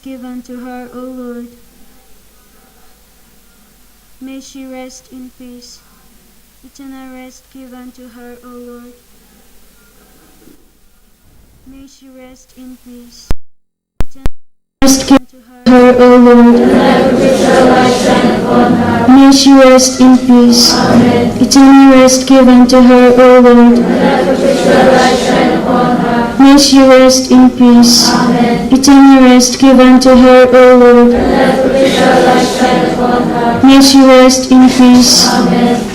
give unto her, O Lord. May she rest in peace. Eternal rest give unto her, O Lord. May she rest in peace. Eternal rest give unto her, O Lord. May she rest in peace. Eternal rest give unto her, O Lord. May she rest in peace. Eternal rest give unto her, O Lord. May she rest in peace.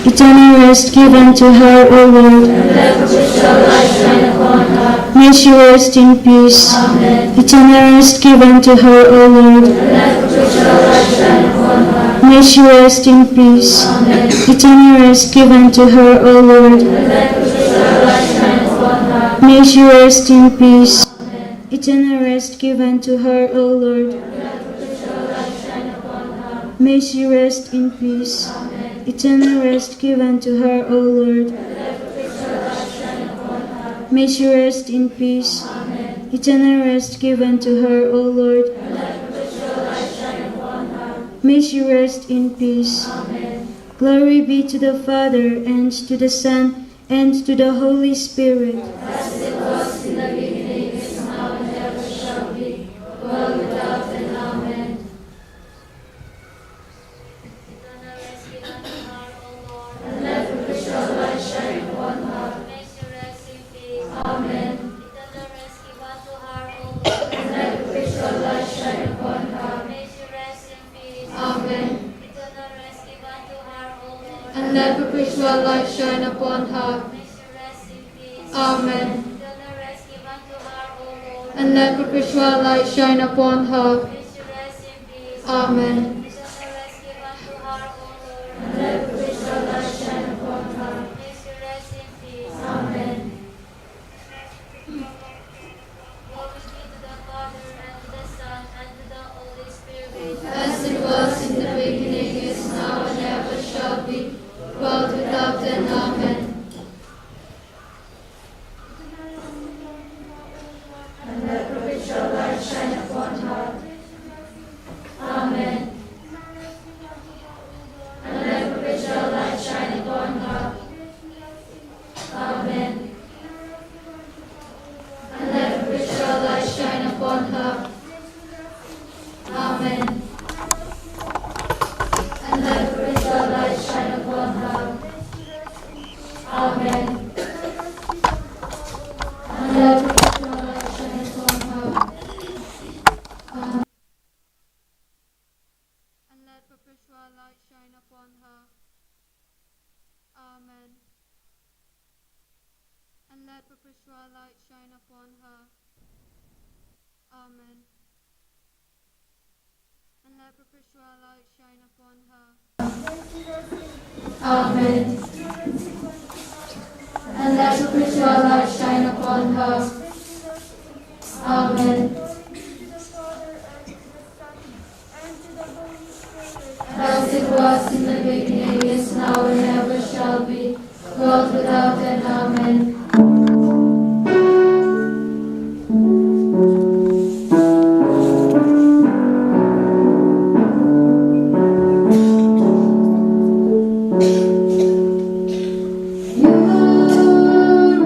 Eternal rest give unto her, O Lord. May she rest in peace. Eternal rest give unto her, O Lord. May she rest in peace. Eternal rest give unto her, O Lord. May she rest in peace. Eternal rest give unto her, O Lord. May she rest in peace. Eternal rest give unto her, O Lord. May she rest in peace. Eternal rest give unto her, O Lord. May she rest in peace. Glory be to the Father, and to the Son, and to the Holy Spirit. As it was in the beginning, is now, and ever shall be, world without end. Amen. Eternal rest give unto her, O Lord. And let perpetual light shine upon her. May she rest in peace. Amen. Eternal rest give unto her, O Lord. And let perpetual light shine upon her. May she rest in peace. Amen. Eternal rest give unto her, O Lord. And let perpetual light shine upon her. May she rest in peace. Amen. Eternal rest give unto her, O Lord. And let perpetual light shine upon her. May she rest in peace. Amen. Eternal rest give unto her, O Lord. And let perpetual light shine upon her. May she rest in peace. Amen. Glory be to the Father, and to the Son, and to the Holy Spirit. As it was in the beginning, is now, and ever shall be, world without end. Amen. And let perpetual light shine upon her. Amen. And let perpetual light shine upon her. Amen. And let perpetual light shine upon her. Amen. And let perpetual light shine upon her. Amen. And let perpetual light shine upon her. And let perpetual light shine upon her. Amen. And let perpetual light shine upon her. Amen. And let perpetual light shine upon her. Amen. And let perpetual light shine upon her. Amen. As it was in the beginning, is now, and ever shall be, world without end. Amen. You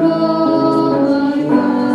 are all my God.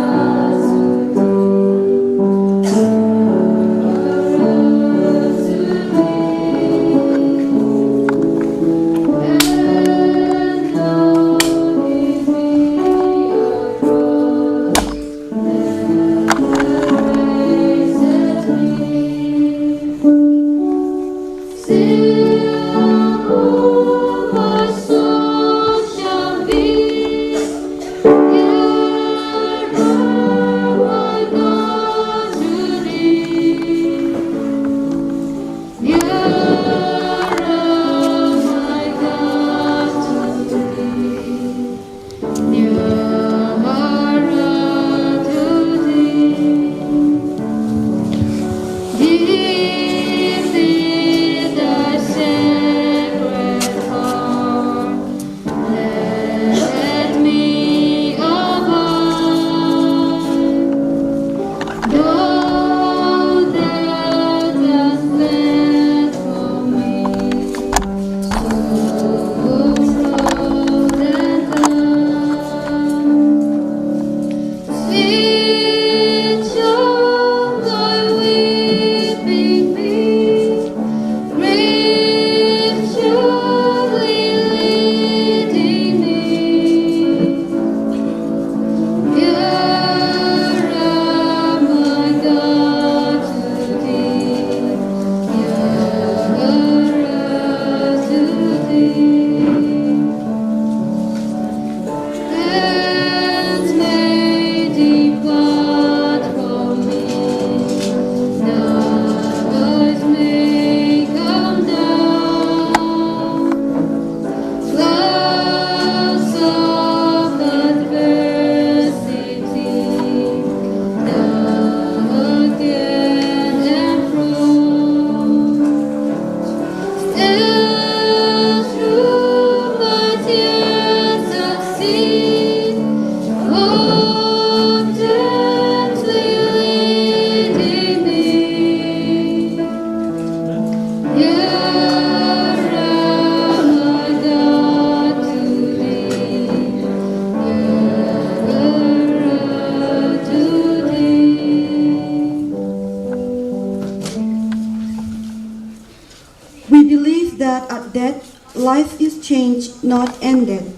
that at death, life is changed, not ended.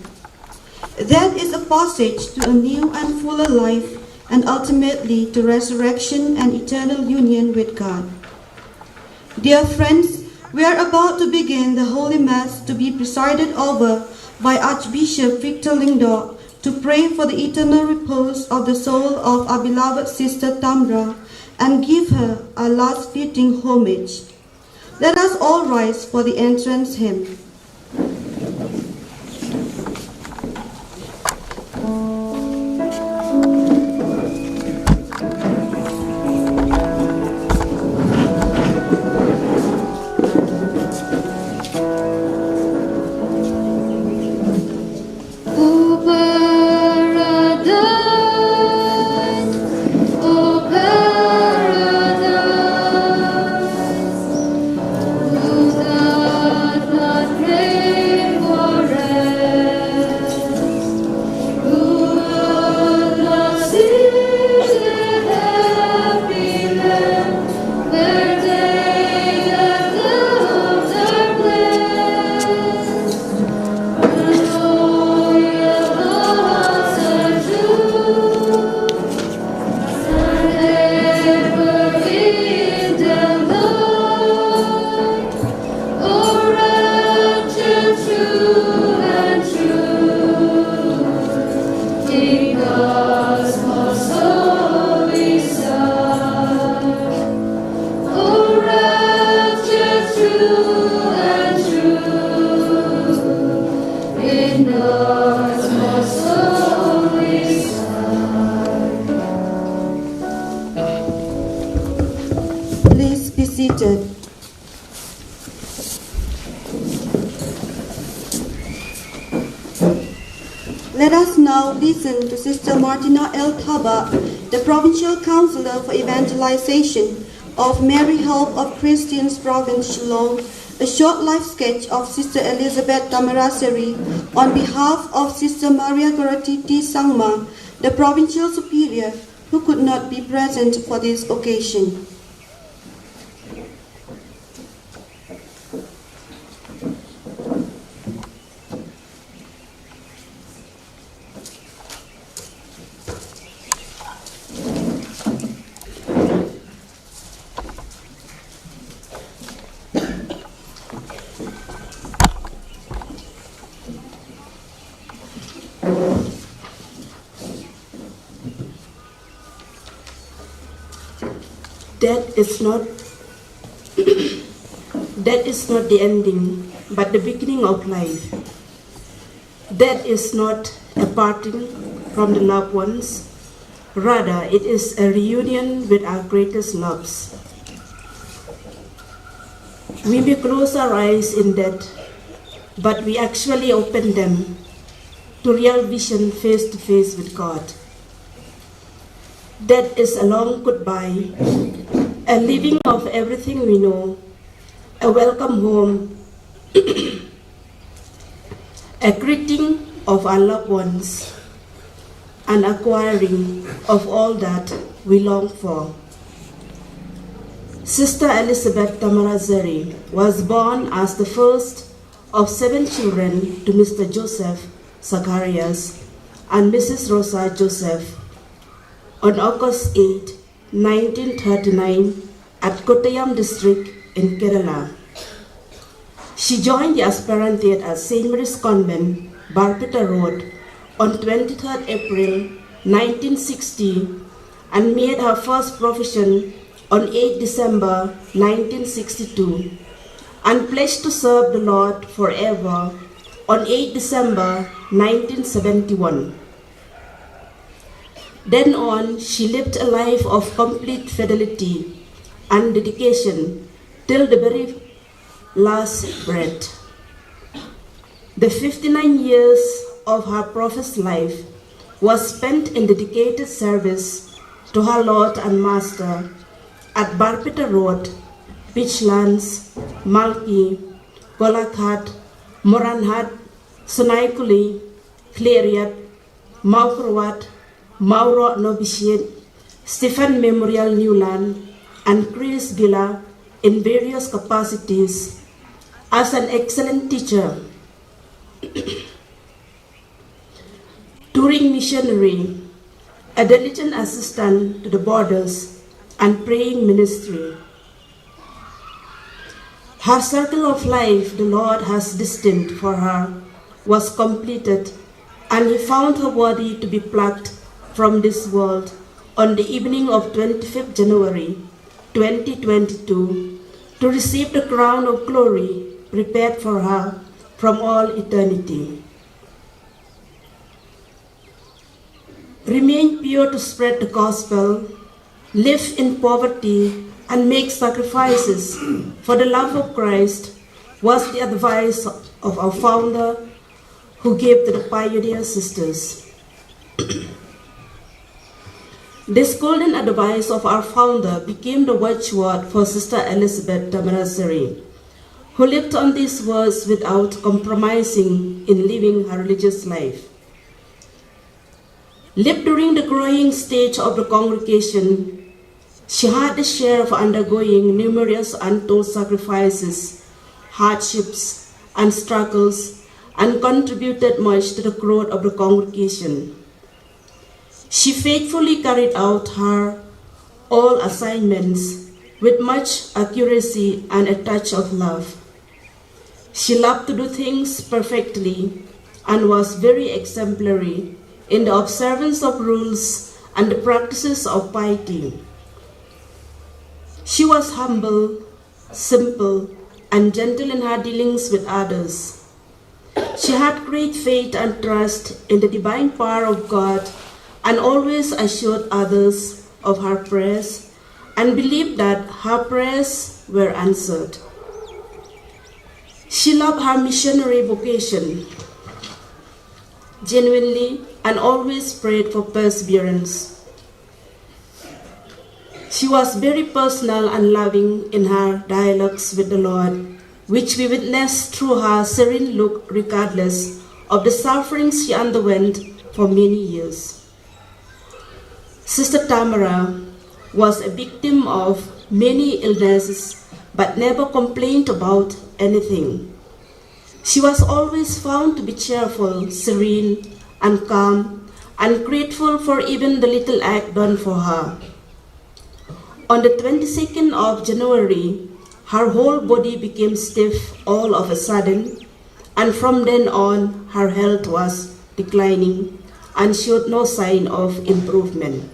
That is a passage to a new and fuller life, and ultimately to resurrection and eternal union with God. Dear friends, we are about to begin the Holy Mass to be presided over by Archbishop Victor Lingdor to pray for the eternal repose of the soul of our beloved Sister Tamra and give her a last fitting homage. Let us all rise for the entrance hymn. Please be seated. Let us now listen to Sister Martina L. Thaba, the Provincial Councillor for Evangelization of Mary Help of Christians Province Shillong, a short life sketch of Sister Elizabeth Thamarassery on behalf of Sister Maria Goratiti Sangma, the Provincial Superior, who could not be present for this occasion. Death is not the ending, but the beginning of life. Death is not a parting from the loved ones. Rather, it is a reunion with our greatest loves. We may close our eyes in death, but we actually open them to real vision face to face with God. Death is a long goodbye, a leaving of everything we know, a welcome home, a greeting of our loved ones, an acquiring of all that we long for. Sister Elizabeth Thamarassery was born as the first of 7 children to Mr. Joseph Zacharias and Mrs. Rosa Joseph on August 8, 1939 at Kottayam district in Kerala. She joined the aspirantate at St. Mary's Convent, Barpeta Road on 23rd April 1960 and made her first profession on 8 December 1962 and pledged to serve the Lord forever on 8 December 1971. Then on, she lived a life of complete fidelity and dedication till the very last breath. The 59 years of her prophet's life was spent in dedicated service to her Lord and Master at Barpeta Road, Beachlands, Malki, Golaghat, Moranhat, Sonaikuli, Clariat, Maukurwat, Mauro Novitiate, Stephen Memorial Newland, and Chris Gilla in various capacities As an excellent teacher, touring missionary, a diligent assistant to the borders, and praying ministry. Her circle of life the Lord has destined for her was completed, and He found her worthy to be plucked from this world on the evening of 25th January 2022 to receive the crown of glory prepared for her from all eternity. Remain pure to spread the gospel, live in poverty, and make sacrifices for the love of Christ was the advice of our founder who gave to the pioneer sisters. This golden advice of our founder became the watchword for Sister Elizabeth Thamarassery, who lived on these words without compromising in living her religious life. Lived during the growing stage of the congregation, she had the share of undergoing numerous untold sacrifices, hardships, and struggles, and contributed much to the growth of the congregation. She faithfully carried out her all assignments with much accuracy and a touch of love. She loved to do things perfectly and was very exemplary in the observance of rules and the practices of piety. She was humble, simple, and gentle in her dealings with others. She had great faith and trust in the divine power of God and always assured others of her prayers and believed that her prayers were answered. She loved her missionary vocation genuinely and always prayed for perseverance. She was very personal and loving in her dialogues with the Lord, which we witnessed through her serene look regardless of the sufferings she underwent for many years. Sister Tamra was a victim of many illnesses but never complained about anything. She was always found to be cheerful, serene, and calm, and grateful for even the little act done for her. On the 22nd of January, her whole body became stiff all of a sudden, and from then on, her health was declining and showed no sign of improvement.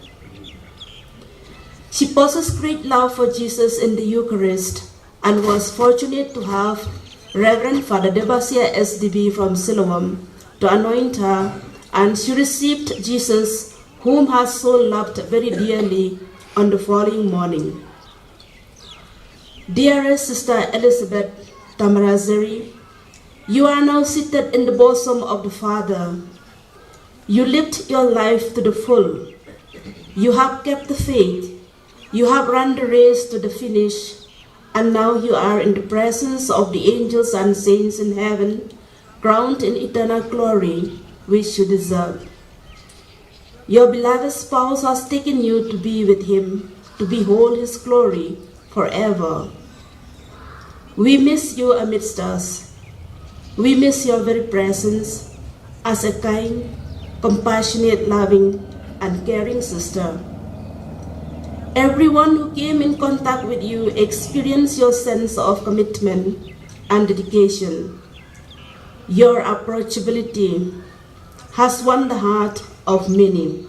She possessed great love for Jesus in the Eucharist and was fortunate to have Reverend Father Debasia SDB from Shillong to anoint her, and she received Jesus, whom her soul loved very dearly, on the following morning. Dearest Sister Elizabeth Thamarassery, you are now seated in the bosom of the Father. You lived your life to the full. You have kept the faith. You have run the race to the finish, and now you are in the presence of the angels and saints in heaven, crowned in eternal glory, which you deserve. Your beloved spouse has taken you to be with him, to behold his glory forever. We miss you amidst us. We miss your very presence as a kind, compassionate, loving, and caring sister. Everyone who came in contact with you experienced your sense of commitment and dedication. Your approachability has won the heart of many.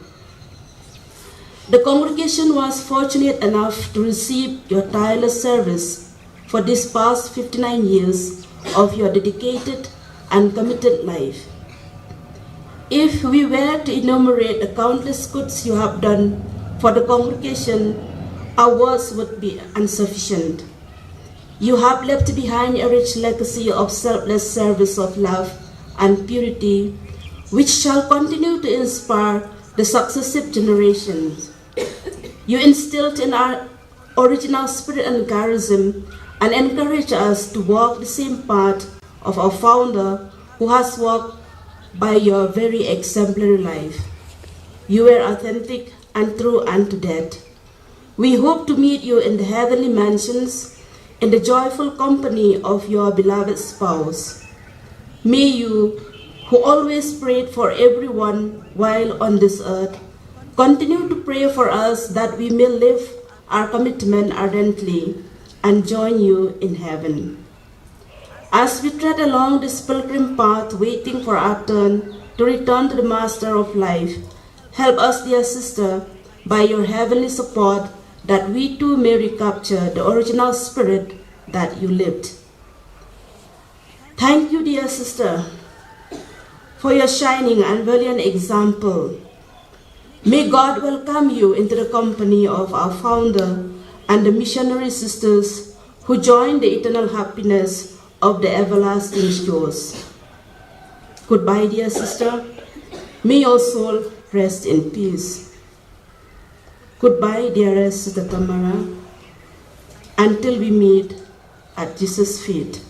The congregation was fortunate enough to receive your tireless service for this past 59 years of your dedicated and committed life. If we were to enumerate the countless goods you have done for the congregation, our words would be insufficient. You have left behind a rich legacy of selfless service of love and purity, which shall continue to inspire the successive generations. You instilled in our original spirit and charism and encourage us to walk the same path of our founder, who has walked by your very exemplary life. You were authentic and true unto death. We hope to meet you in the heavenly mansions, in the joyful company of your beloved spouse. May you, who always prayed for everyone while on this earth, continue to pray for us that we may live our commitment ardently and join you in heaven. As we tread along this pilgrim path waiting for our turn to return to the Master of life, help us, dear sister, by your heavenly support, that we too may recapture the original spirit that you lived. Thank you, dear sister, for your shining and valiant example. May God welcome you into the company of our founder and the missionary sisters who join the eternal happiness of the everlasting shores. Goodbye, dear sister. May your soul rest in peace. Goodbye, dearest Sister Tamra, until we meet at Jesus' feet.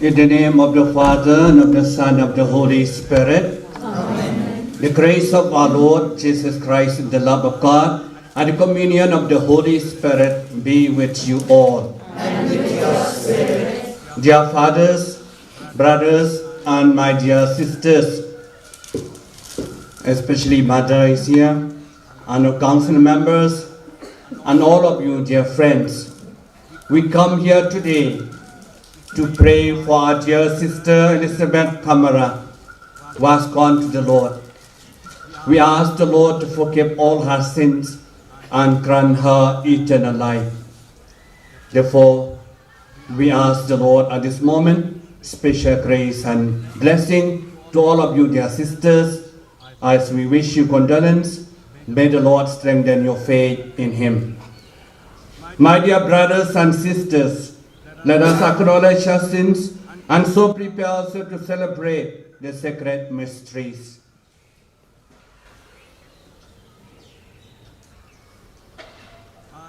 In the name of the Father, and of the Son, and of the Holy Spirit. Amen. The grace of our Lord Jesus Christ, and the love of God, and the communion of the Holy Spirit be with you all. And with your spirit. Dear fathers, brothers, and my dear sisters, especially Mother is here, and our council members, and all of you, dear friends. We come here today to pray for our dear sister Elizabeth Tamra, who has gone to the Lord. We ask the Lord to forgive all her sins and grant her eternal life. Therefore, we ask the Lord at this moment special grace and blessing to all of you, dear sisters, as we wish you condolence. May the Lord strengthen your faith in Him. My dear brothers and sisters, let us acknowledge our sins and so prepare also to celebrate the sacred mysteries.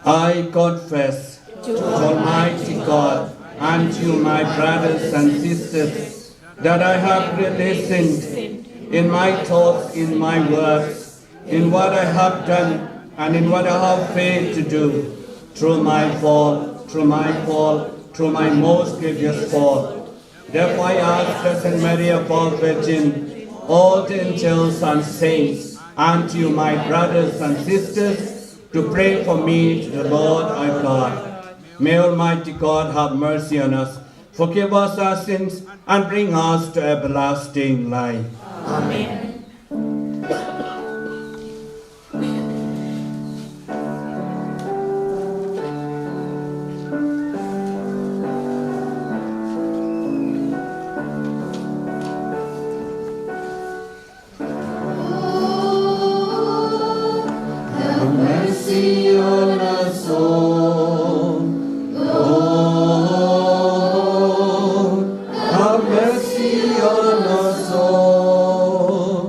I confess to Almighty God and to my brothers and sisters that I have really sinned in my thoughts, in my words, in what I have done and in what I have failed to do, through my fault, through my most grievous fault. Therefore I ask Blessed Mary, our Virgin, all the angels and saints, and to you, my brothers and sisters, to pray for me to the Lord our God. May Almighty God have mercy on us, forgive us our sins, and bring us to everlasting life. Amen. Have mercy on us all.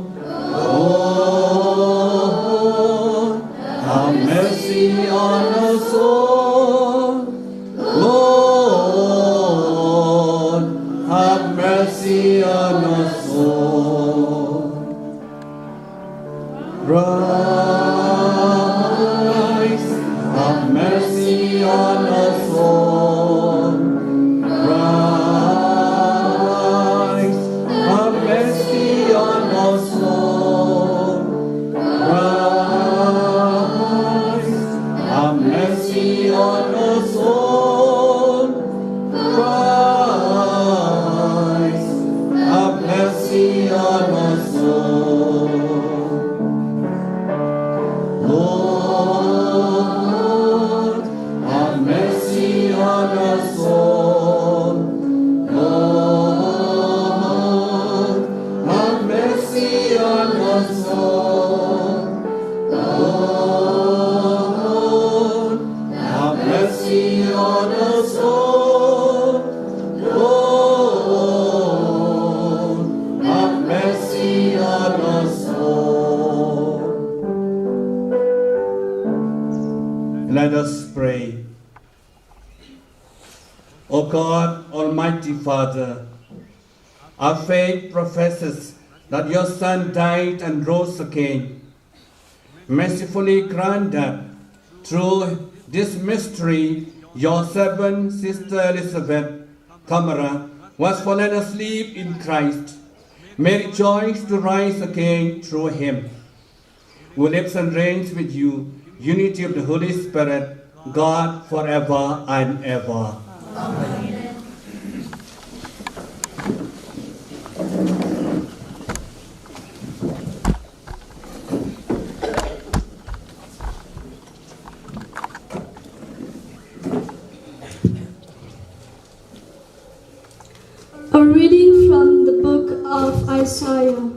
O God, Almighty Father, our faith professes that your Son died and rose again. Mercifully grant that through this mystery, your servant, Sister Elizabeth Tamra, was fallen asleep in Christ, may rejoice to rise again through him, who lives and reigns with you, unity of the Holy Spirit, God forever and ever. Amen. A reading from the book of Isaiah.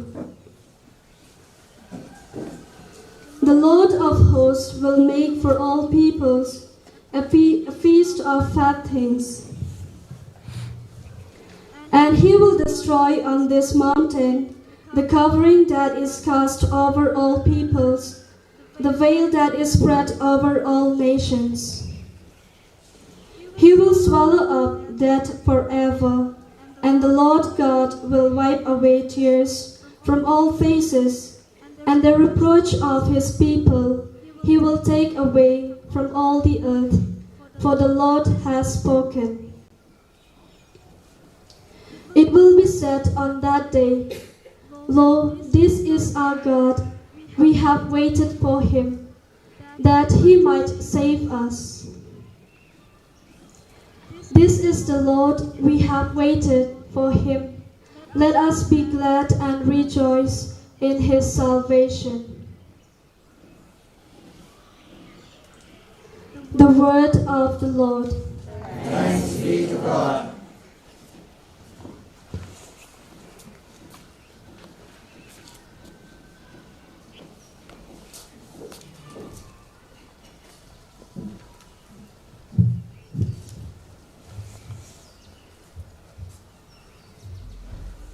The Lord of hosts will make for all peoples a feast of fat things. And he will destroy on this mountain the covering that is cast over all peoples, the veil that is spread over all nations. He will swallow up death forever, and the Lord God will wipe away tears from all faces, and the reproach of his people he will take away from all the earth, for the Lord has spoken. It will be said on that day, Lo, this is our God, we have waited for him, that he might save us. This is the Lord, we have waited for him. Let us be glad and rejoice in his salvation. The word of the Lord. Thanks be to God.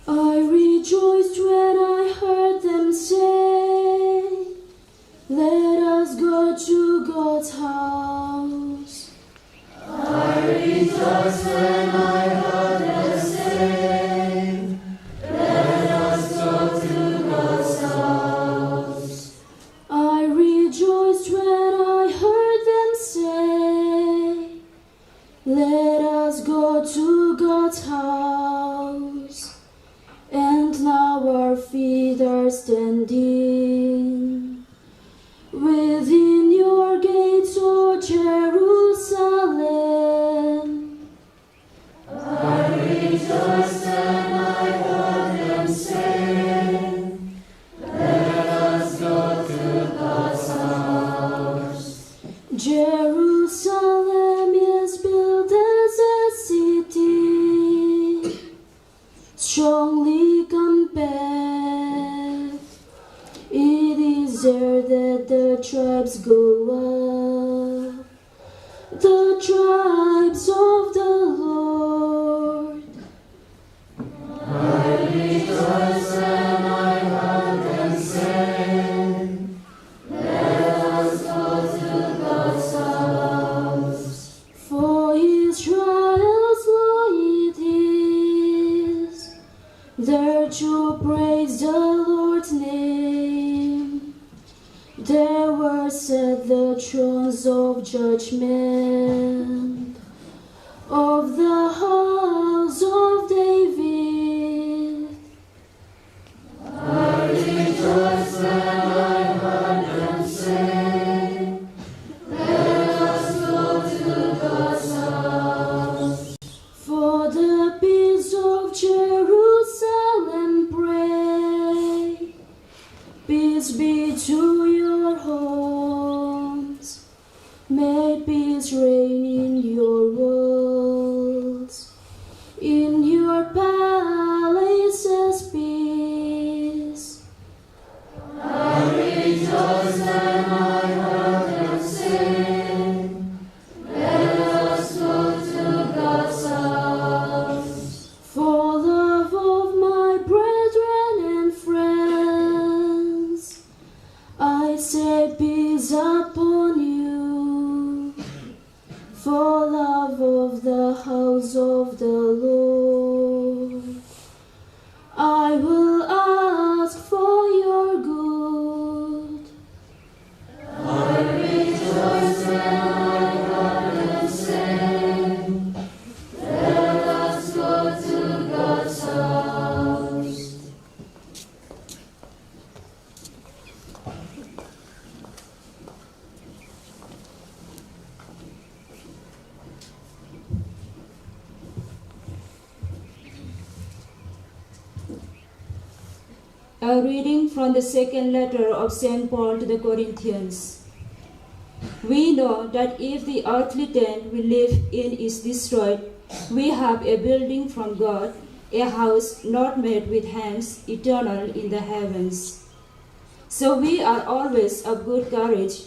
I rejoiced when I heard them say, let us go to God's house. I rejoiced when I heard them say, let us go to God's house. I rejoiced when I heard them say, let us go to God's house. And now our feet are standing within your gates, O Jerusalem. I rejoiced when I heard them say, let us go to God's house. Jerusalem is built as a city, strongly compact. It is there that the tribes go up, the tribes of the Lord. I rejoiced when I heard them say, let us go to God's house. For Israel's law it is, there to praise the Lord's name. There were set the thrones of judgment of the house of David. I rejoiced when I heard them say, let us go to God's house. For the peace of Jerusalem pray, peace be to your homes, may peace reign A reading from the second letter of St. Paul to the Corinthians. We know that if the earthly tent we live in is destroyed, we have a building from God, a house not made with hands, eternal in the heavens. So we are always of good courage.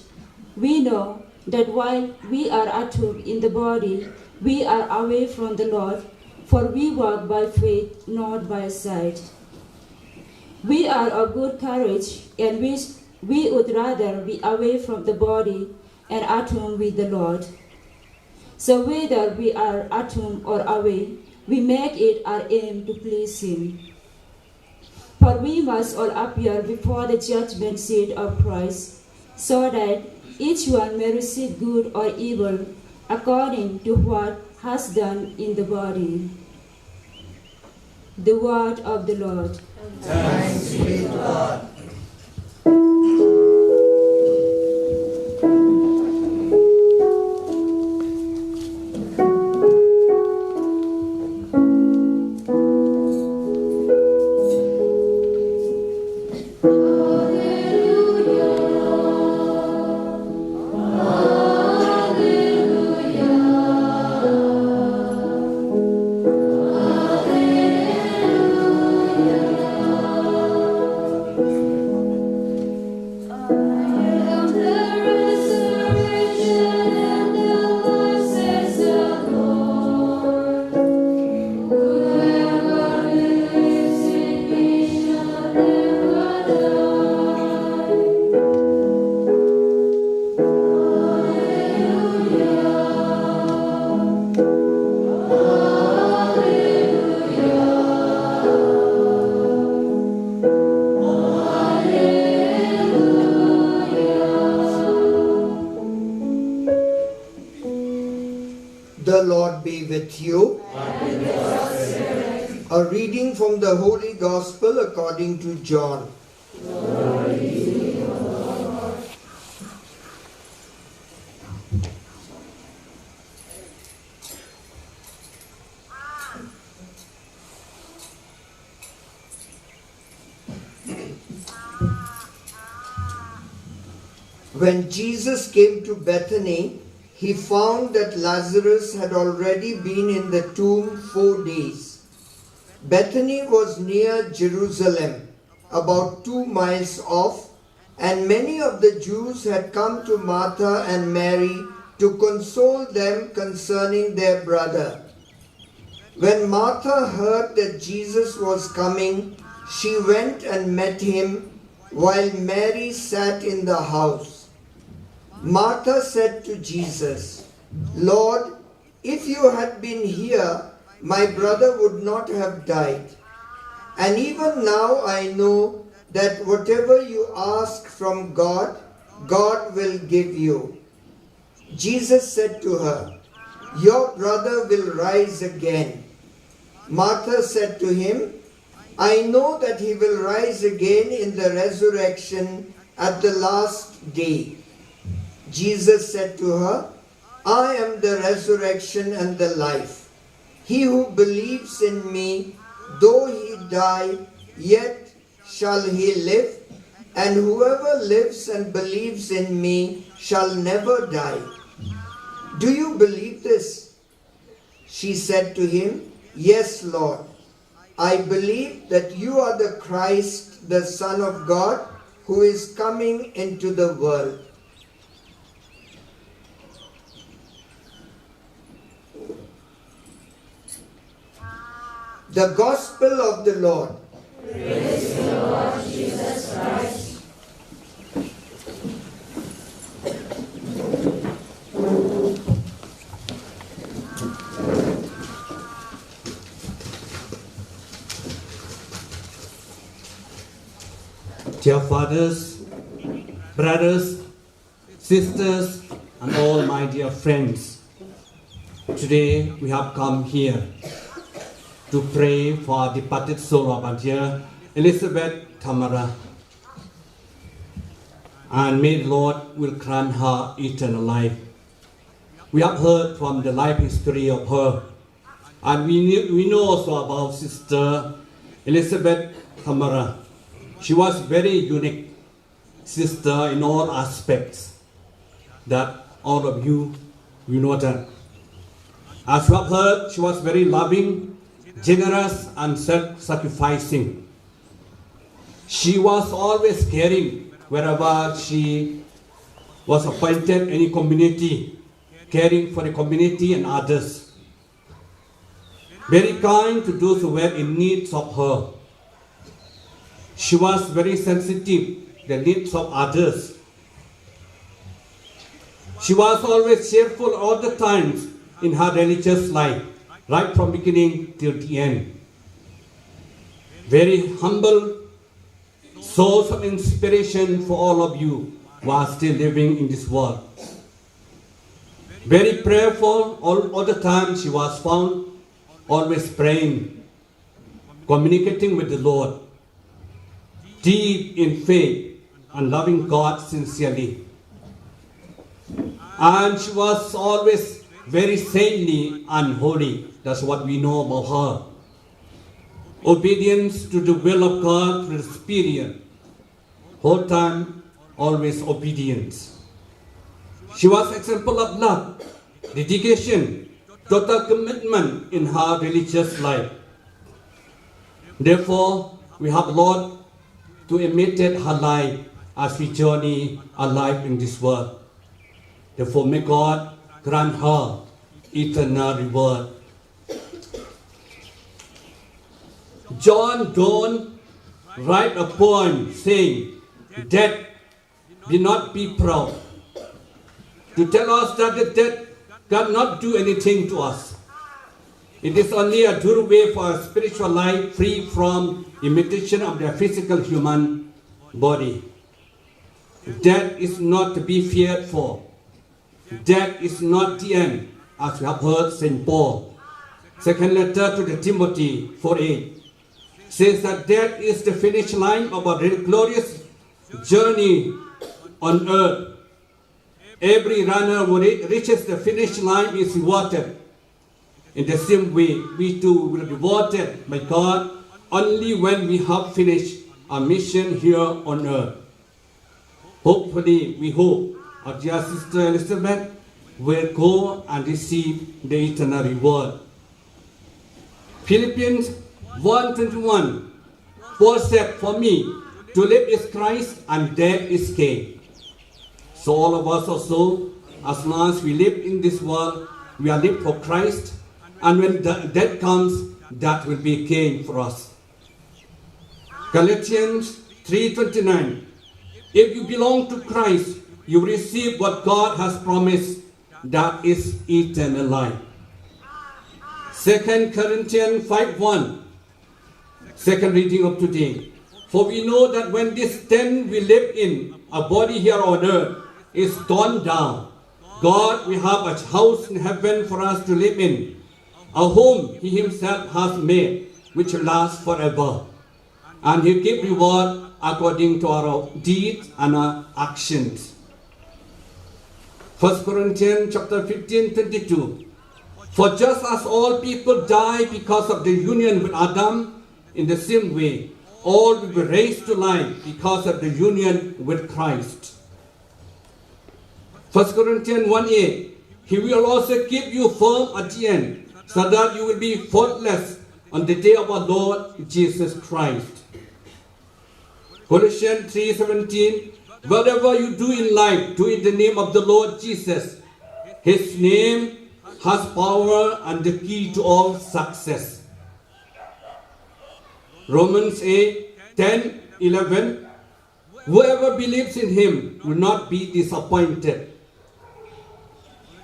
We know that while we are at home in the body, we are away from the Lord, for we walk by faith, not by sight. We are of good courage, and we would rather be away from the body and at home with the Lord. So whether we are at home or away, we make it our aim to please Him. For we must all appear before the judgment seat of Christ, so that each one may receive good or evil according to what has done in the body. The word of the Lord. Thanks be to God. The Lord be with you. And with your spirit. A reading from the Holy Gospel according to John. Glory to you, Lord. When Jesus came to Bethany, he found that Lazarus had already been in the tomb 4 days. Bethany was near Jerusalem, about 2 miles off, and many of the Jews had come to Martha and Mary to console them concerning their brother. When Martha heard that Jesus was coming, she went and met him, while Mary sat in the house. Martha said to Jesus, "Lord, if you had been here, my brother would not have died. And even now I know that whatever you ask from God, God will give you." Jesus said to her, "Your brother will rise again." Martha said to him, "I know that he will rise again in the resurrection at the last day." Jesus said to her, "I am the resurrection and the life. He who believes in me, though he die, yet shall he live, and whoever lives and believes in me shall never die. Do you believe this?" She said to him, "Yes, Lord. I believe that you are the Christ, the Son of God, who is coming into the world." The Gospel of the Lord. Praise to the Lord Jesus Christ. Dear fathers, brothers, sisters, and all my dear friends, today we have come here to pray for our departed soul of our dear Elizabeth Tamra. And may the Lord will grant her eternal life. We have heard from the life history of her, and we know also about Sister Elizabeth Tamra. She was very unique sister in all aspects that all of you know that. As you have heard, she was very loving, generous, and self-sacrificing. She was always caring wherever she was appointed, any community, caring for the community and others. Very kind to those who were in need of her. She was very sensitive to the needs of others. She was always cheerful all the time in her religious life, right from beginning till the end. Very humble, source of inspiration for all of you who are still living in this world. Very prayerful, all the time she was found, always praying, communicating with the Lord, deep in faith and loving God sincerely. And she was always very saintly and holy. That's what we know about her. Obedience to the will of God through the Spirit. Whole time, always obedience. She was example of love, dedication, total commitment in her religious life. Therefore, we have Lord to imitate her life as we journey our life in this world. Therefore, may God grant her eternal reward. John Donne write a poem saying, "Death, do not be proud," to tell us that the death cannot do anything to us. It is only a doorway for a spiritual life free from imitation of their physical human body. Death is not to be feared for. Death is not the end, as we have heard St. Paul. Second letter to the Timothy 4:8 says that death is the finish line of a glorious journey on earth. Every runner who reaches the finish line is rewarded. In the same way, we too will be rewarded by God only when we have finished our mission here on earth. Hopefully, we hope our dear Sister Elizabeth will go and receive the eternal reward. Philippians 1:21, Paul said, "For me, to live is Christ and death is gain." So all of us also, as long as we live in this world, we are lived for Christ, and when death comes, that will be gain for us. Galatians 3:29, if you belong to Christ, you receive what God has promised, that is eternal life. 2 Corinthians 5:1, second reading of today. For we know that when this tent we live in, a body here on earth, is torn down, God will have a house in heaven for us to live in, a home He Himself has made, which lasts forever. And He gives reward according to our deeds and our actions. 1 Corinthians chapter 15:22. For just as all people die because of the union with Adam, in the same way, all will be raised to life because of the union with Christ. 1 Corinthians 1:8. He will also keep you firm at the end, so that you will be faultless on the day of our Lord Jesus Christ. Colossians 3:17. Whatever you do in life, do in the name of the Lord Jesus. His name has power and the key to all success. Romans 8:10-11. Whoever believes in Him will not be disappointed.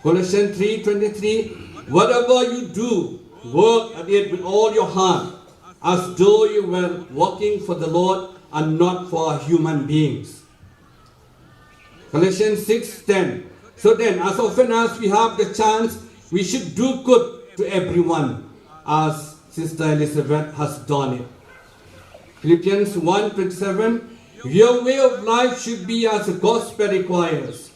Colossians 3:23. Whatever you do, work at it with all your heart, as though you were working for the Lord and not for human beings. Colossians 6:10. So then, as often as we have the chance, we should do good to everyone, as Sister Elizabeth has done it. Philippians 1:27. Your way of life should be as the gospel requires.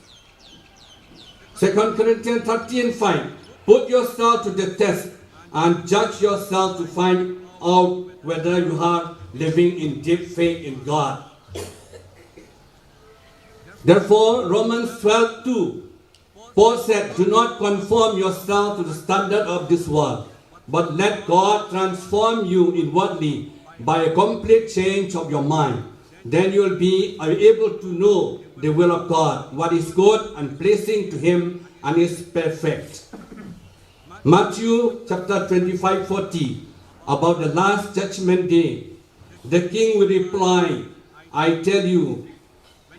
2 Corinthians 13:5. Put yourself to the test and judge yourself to find out whether you are living in deep faith in God. Therefore, Romans 12:2, Paul said, do not conform yourself to the standard of this world, but let God transform you inwardly by a complete change of your mind. Then you will be able to know the will of God, what is good and pleasing to Him and is perfect. Matthew chapter 25:40, about the last judgment day, the king will reply, I tell you,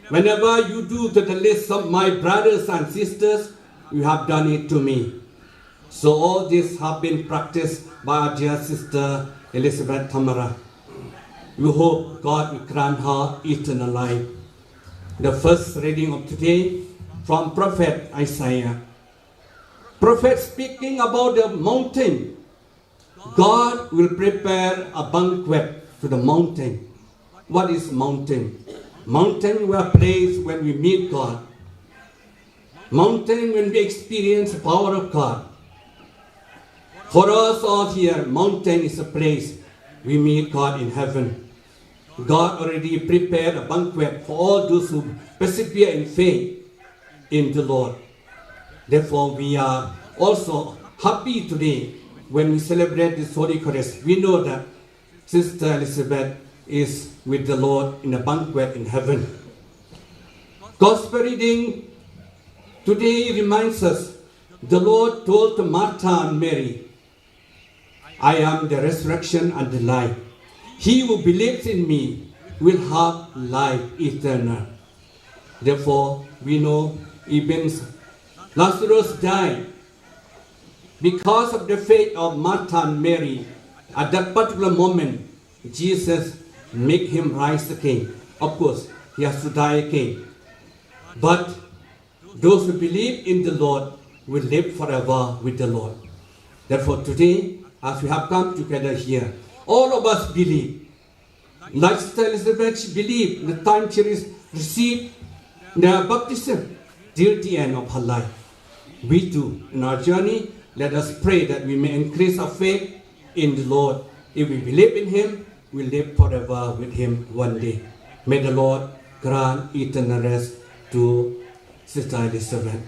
whenever you do to the least of my brothers and sisters, you have done it to me. So all this have been practiced by our dear sister Elizabeth Tamra. We hope God will grant her eternal life. The first reading of today from Prophet Isaiah. Prophet speaking about the mountain. God will prepare a banquet to the mountain. What is mountain? Mountain were a place when we meet God. Mountain when we experience the power of God. For us all here, mountain is a place we meet God in heaven. God already prepared a banquet for all those who persevere in faith in the Lord. Therefore, we are also happy today when we celebrate this Holy Eucharist. We know that Sister Elizabeth is with the Lord in a banquet in heaven. Gospel reading today reminds us, the Lord told to Martha and Mary, I am the resurrection and the life. He who believes in me will have life eternal. Therefore, we know even Lazarus died. Because of the faith of Martha and Mary, at that particular moment, Jesus made him rise again. Of course, he has to die again. But those who believe in the Lord will live forever with the Lord. Therefore, today, as we have come together here, all of us believe. Like Sister Elizabeth believed the time she received the baptism till the end of her life. We too, in our journey, let us pray that we may increase our faith in the Lord. If we believe in Him, we live forever with Him one day. May the Lord grant eternal rest to Sister Elizabeth.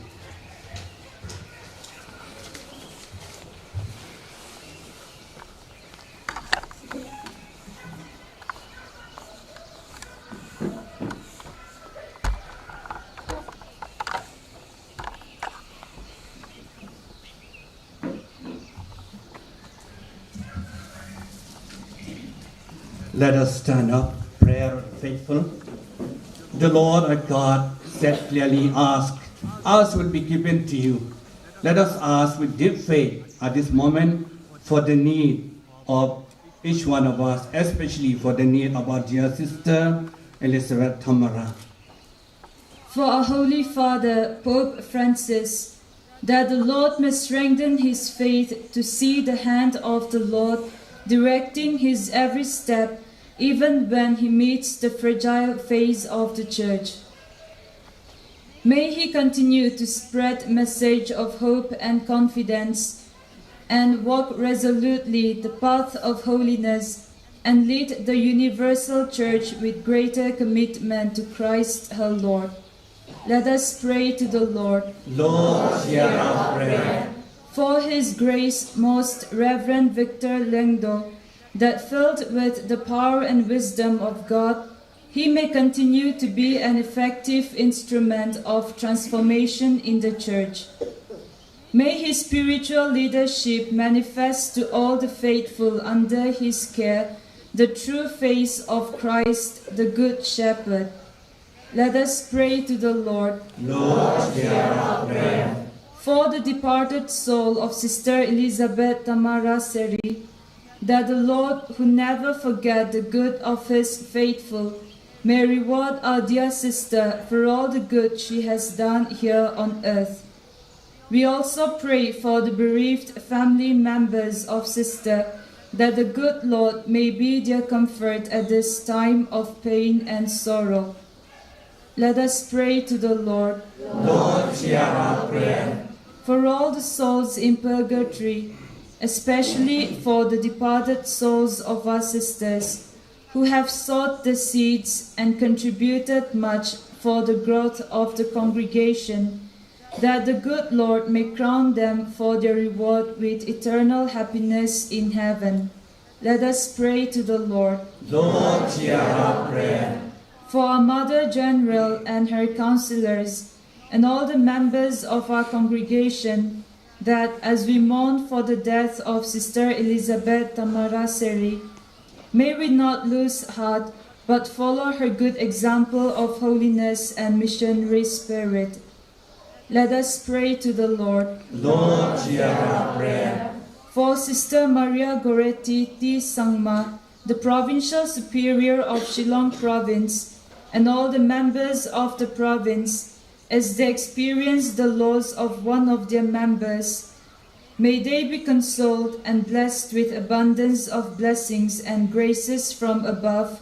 Let us stand up, prayer of the faithful. The Lord our God said clearly, ask will be given to you. Let us ask with deep faith at this moment for the need of each one of us, especially for the need of our dear sister Elizabeth Tamra. For our Holy Father, Pope Francis, that the Lord may strengthen his faith to see the hand of the Lord directing his every step, even when he meets the fragile phase of the Church. May he continue to spread message of hope and confidence, and walk resolutely the path of holiness, and lead the universal Church with greater commitment to Christ her Lord. Let us pray to the Lord. Lord, hear our prayer. For his grace, most Reverend Victor Lengdo, that filled with the power and wisdom of God, he may continue to be an effective instrument of transformation in the Church. May his spiritual leadership manifest to all the faithful under his care the true face of Christ, the Good Shepherd. Let us pray to the Lord. Lord, hear our prayer. For the departed soul of Sister Elizabeth Thamarassery, that the Lord, who never forget the good of his faithful, may reward our dear sister for all the good she has done here on earth. We also pray for the bereaved family members of Sister, that the good Lord may be their comfort at this time of pain and sorrow. Let us pray to the Lord. Lord, hear our prayer. For all the souls in purgatory, especially for the departed souls of our sisters who have sowed the seeds and contributed much for the growth of the congregation, that the good Lord may crown them for their reward with eternal happiness in heaven. Let us pray to the Lord. Lord, hear our prayer. For our Mother General and her counselors, and all the members of our congregation, that as we mourn for the death of Sister Elizabeth Thamarassery, may we not lose heart, but follow her good example of holiness and missionary spirit. Let us pray to the Lord. Lord, hear our prayer. For Sister Maria Goretti T. Sangma, the Provincial Superior of Shillong Province, and all the members of the province, as they experience the loss of one of their members, may they be consoled and blessed with abundance of blessings and graces from above,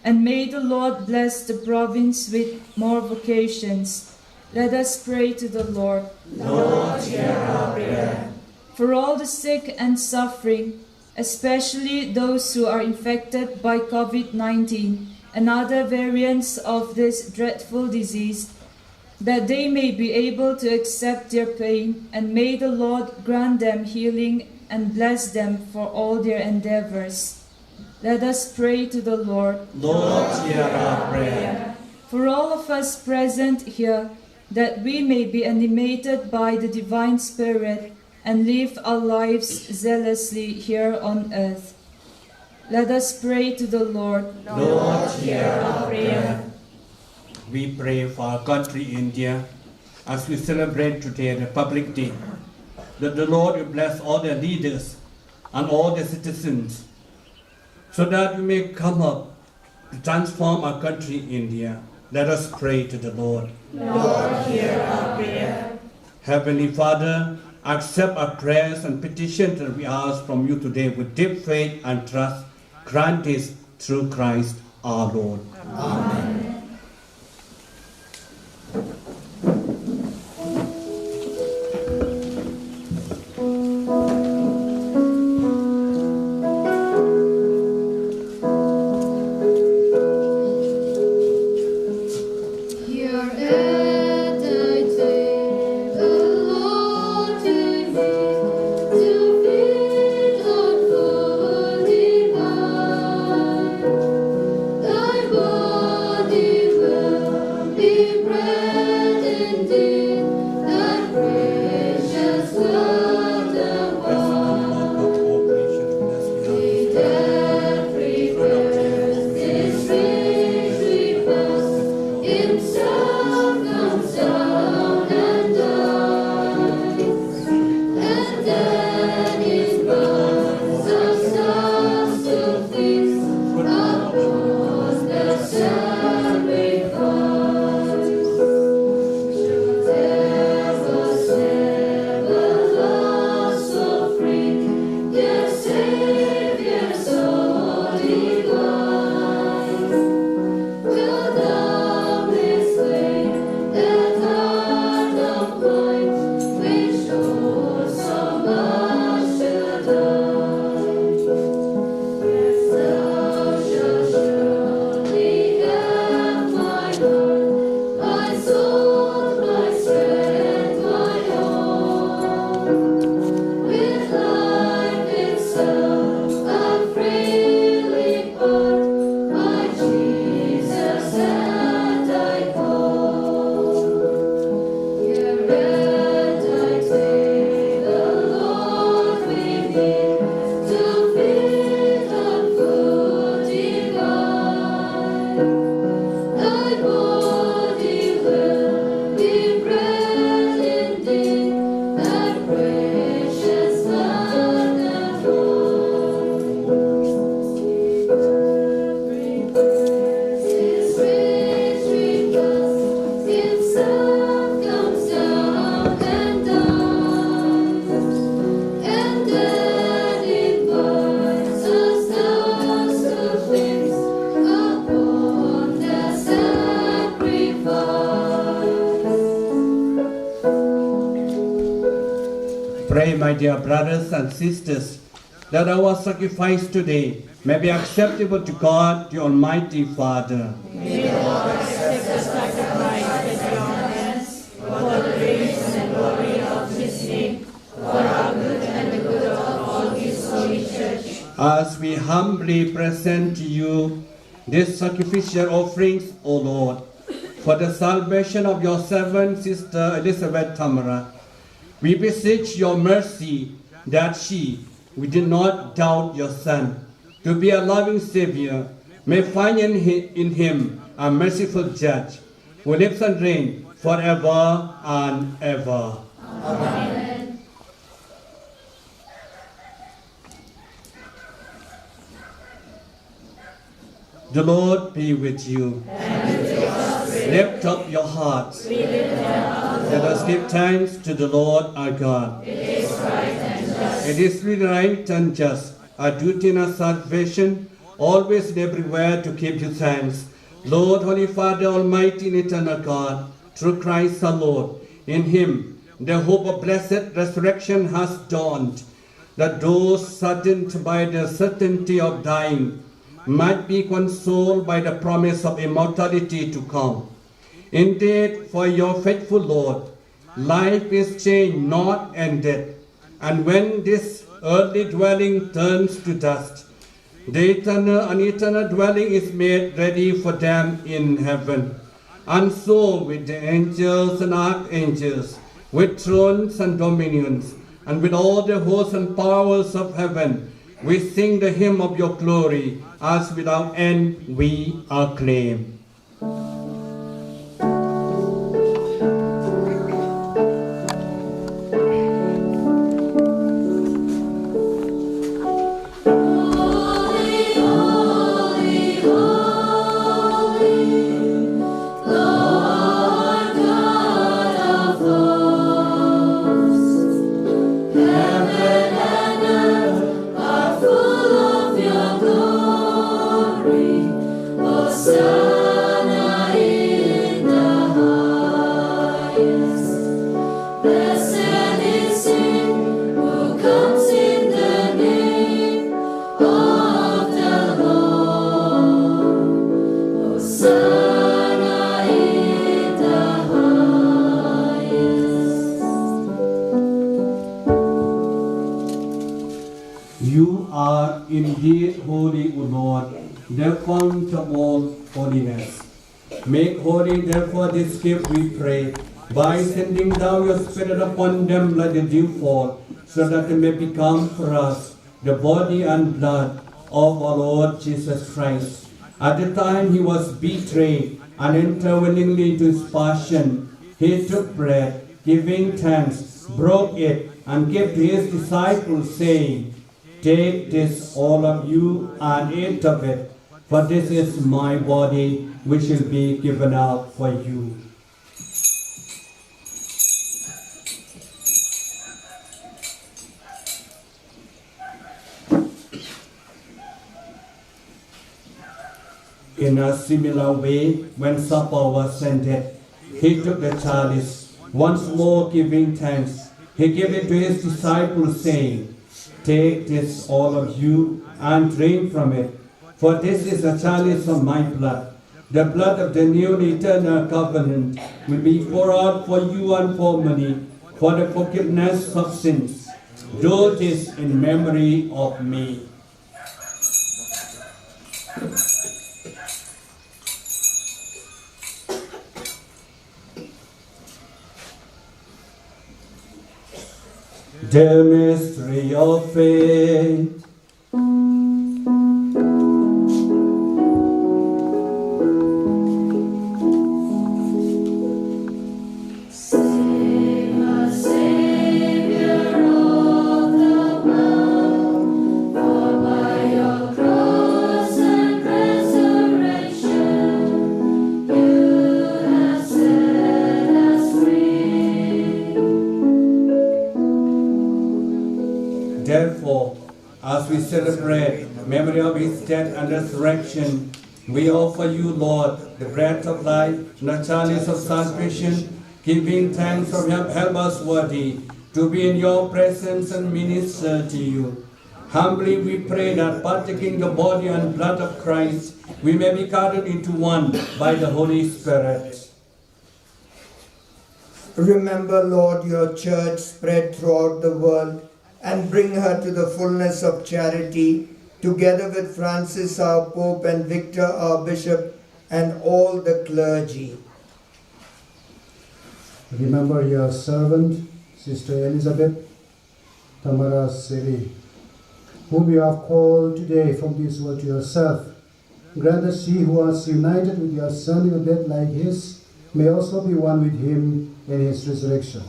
and may the Lord bless the province with more vocations. Let us pray to the Lord. Lord, hear our prayer. For all the sick and suffering, especially those who are infected by COVID-19 and other variants of this dreadful disease, that they may be able to accept their pain, and may the Lord grant them healing and bless them for all their endeavors. Let us pray to the Lord. Lord, hear our prayer. For all of us present here, that we may be animated by the divine Spirit and live our lives zealously here on earth. Let us pray to the Lord. Lord, hear our prayer. We pray for our country, India, as we celebrate today Republic Day, that the Lord will bless all their leaders and all their citizens, so that we may come up to transform our country, India. Let us pray to the Lord. Lord, hear our prayer. Heavenly Father, accept our prayers and petitions that we ask from you today with deep faith and trust. Grant this through Christ our Lord. Amen. Thy body my dear brothers and sisters, that our sacrifice today may be acceptable to God, the Almighty Father. May the Lord accept the sacrifice at your hands for the praise and glory of His name, for our good and the good of all His holy church. As we humbly present to you these sacrificial offerings, O Lord, for the salvation of your servant, Sister Elizabeth Tamra, we beseech your mercy that she, who did not doubt your Son to be a loving Savior, may find in him a merciful judge who lives and reigns forever and ever. Amen. The Lord be with you. And with your spirit. Lift up your hearts. We lift them up. Let us give thanks to the Lord our God. It is right and just. It is really right and just, our duty and our salvation, always and everywhere to give you thanks. Lord, Holy Father, Almighty and eternal God, through Christ our Lord, in Him the hope of blessed resurrection has dawned, that those saddened by the certainty of dying might be consoled by the promise of immortality to come. Indeed, for your faithful Lord, life is changed, not ended, and when this earthly dwelling turns to dust, the eternal dwelling is made ready for them in heaven. And so with the angels and archangels, with thrones and dominions, and with all the hosts and powers of heaven, we sing the hymn of your glory, as without end we acclaim. You are indeed holy, O Lord, the fount of all holiness. Make holy, therefore, this gift, we pray, by sending down your Spirit upon them like the dew fall, so that they may become for us the body and blood of our Lord Jesus Christ. At the time he was betrayed and entered willingly into his passion, he took bread, giving thanks, broke it, and gave to his disciples, saying, "Take this, all of you, and eat of it, for this is my body, which will be given out for you." In a similar way, when supper was ended, he took the chalice, once more giving thanks. He gave it to his disciples, saying, "Take this, all of you, and drink from it, for this is the chalice of my blood. The blood of the new and eternal covenant will be poured out for you and for many, for the forgiveness of sins. Do this in memory of me." The mystery of faith. Therefore, as we celebrate memory of his death and resurrection, we offer you, Lord, the bread of life and the chalice of salvation, giving thanks for help us worthy to be in your presence and minister to you. Humbly we pray that partaking the body and blood of Christ, we may be gathered into one by the Holy Spirit. Remember, Lord, your church spread throughout the world and bring her to the fullness of charity, together with Francis our Pope and Victor our Bishop and all the clergy. Remember your servant, Sister Elizabeth Thamarassery, whom you have called today from this world to yourself. Grant that she who was united with your Son in a death like his may also be one with him in his resurrection.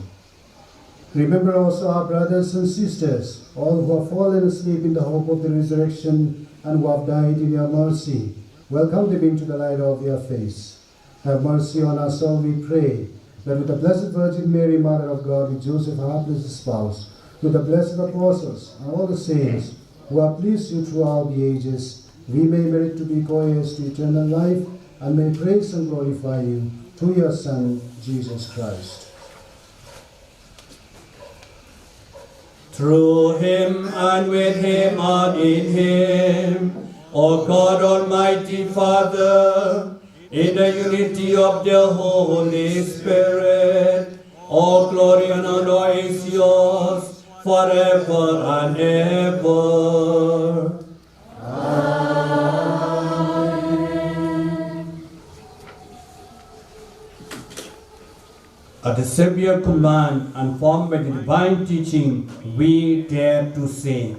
Remember also our brothers and sisters, all who have fallen asleep in the hope of the resurrection and who have died in your mercy. Welcome them into the light of your face. Have mercy on us all, we pray, that with the Blessed Virgin Mary, Mother of God, with Joseph, our blessed spouse, with the blessed apostles and all the saints who have pleased you throughout the ages, we may merit to be co-heirs to eternal life and may praise and glorify you through your Son, Jesus Christ. Through him and with him and in him, O God Almighty Father, in the unity of the Holy Spirit, all glory and honor is yours forever and ever. At the Savior's command and formed by the divine teaching, we dare to say,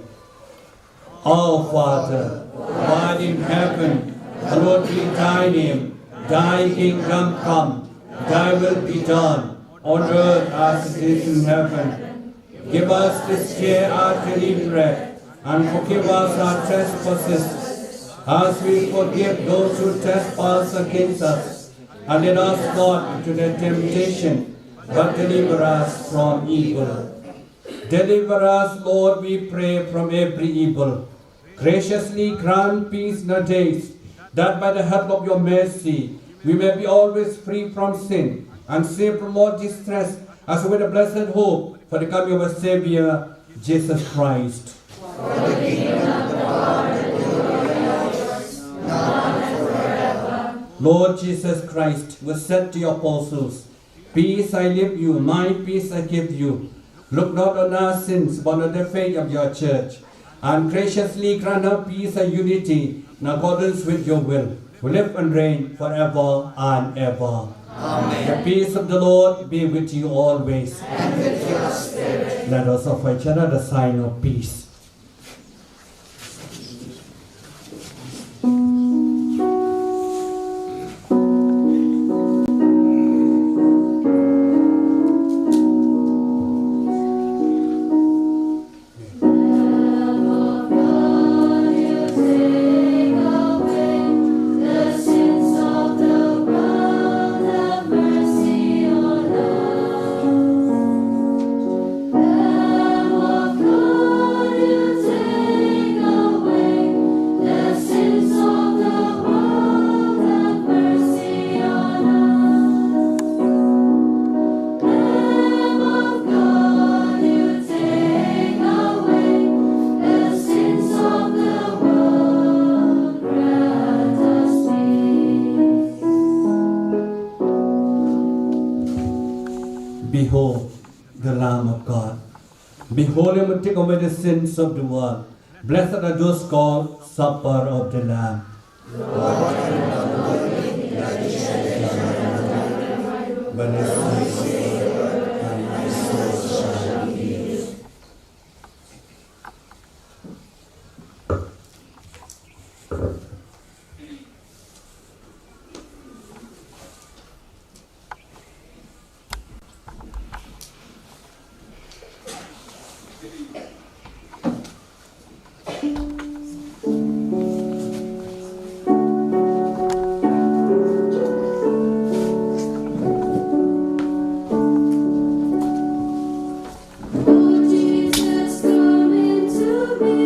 Our Father, who art in heaven, hallowed be thy name. Thy kingdom come, thy will be done, on earth as it is in heaven. Give us this day our daily bread, and forgive us our trespasses, as we forgive those who trespass against us. And lead us not into the temptation, but deliver us from evil. Deliver us, Lord, we pray, from every evil. Graciously grant peace in our days, that by the help of your mercy we may be always free from sin and safe from all distress, as with a blessed hope for the coming of our Savior, Jesus Christ. For the kingdom, the power, and the glory are yours, now and forever. Lord Jesus Christ was said to your apostles, Peace I leave you, my peace I give you. Look not on our sins, but on the faith of your church, and graciously grant her peace and unity in accordance with your will, who live and reign forever and ever. Amen. The peace of the Lord be with you always. And with your spirit. Let us offer each other the sign of peace. Behold the Lamb of God. Behold him who take away the sins of the world. Blessed are those called Supper of the Lamb. Lord, I am not worthy that you should enter but as I say the word, and my soul shall be healed. Jesus, come into me.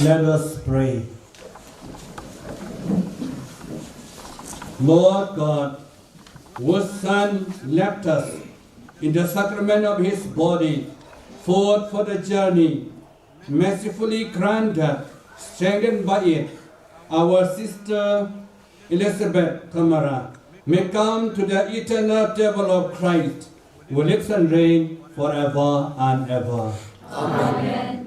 Let us pray. Lord God, whose Son left us in the sacrament of his body, food for the journey, mercifully grant that, strengthened by it, our sister Elizabeth Tamra may come to the eternal table of Christ, who lives and reigns forever and ever. Amen.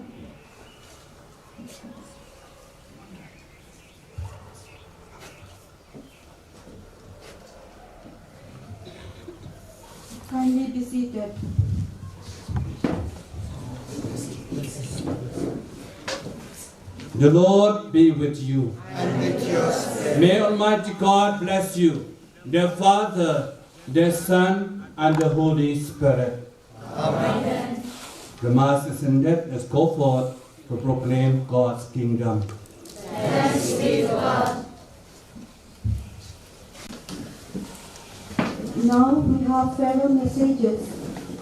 Kindly be seated. The Lord be with you. And with your spirit. May Almighty God bless you, the Father, the Son, and the Holy Spirit. Amen. The Mass is ended. Let's go forth to proclaim God's kingdom. Thanks be to God. Now we have farewell messages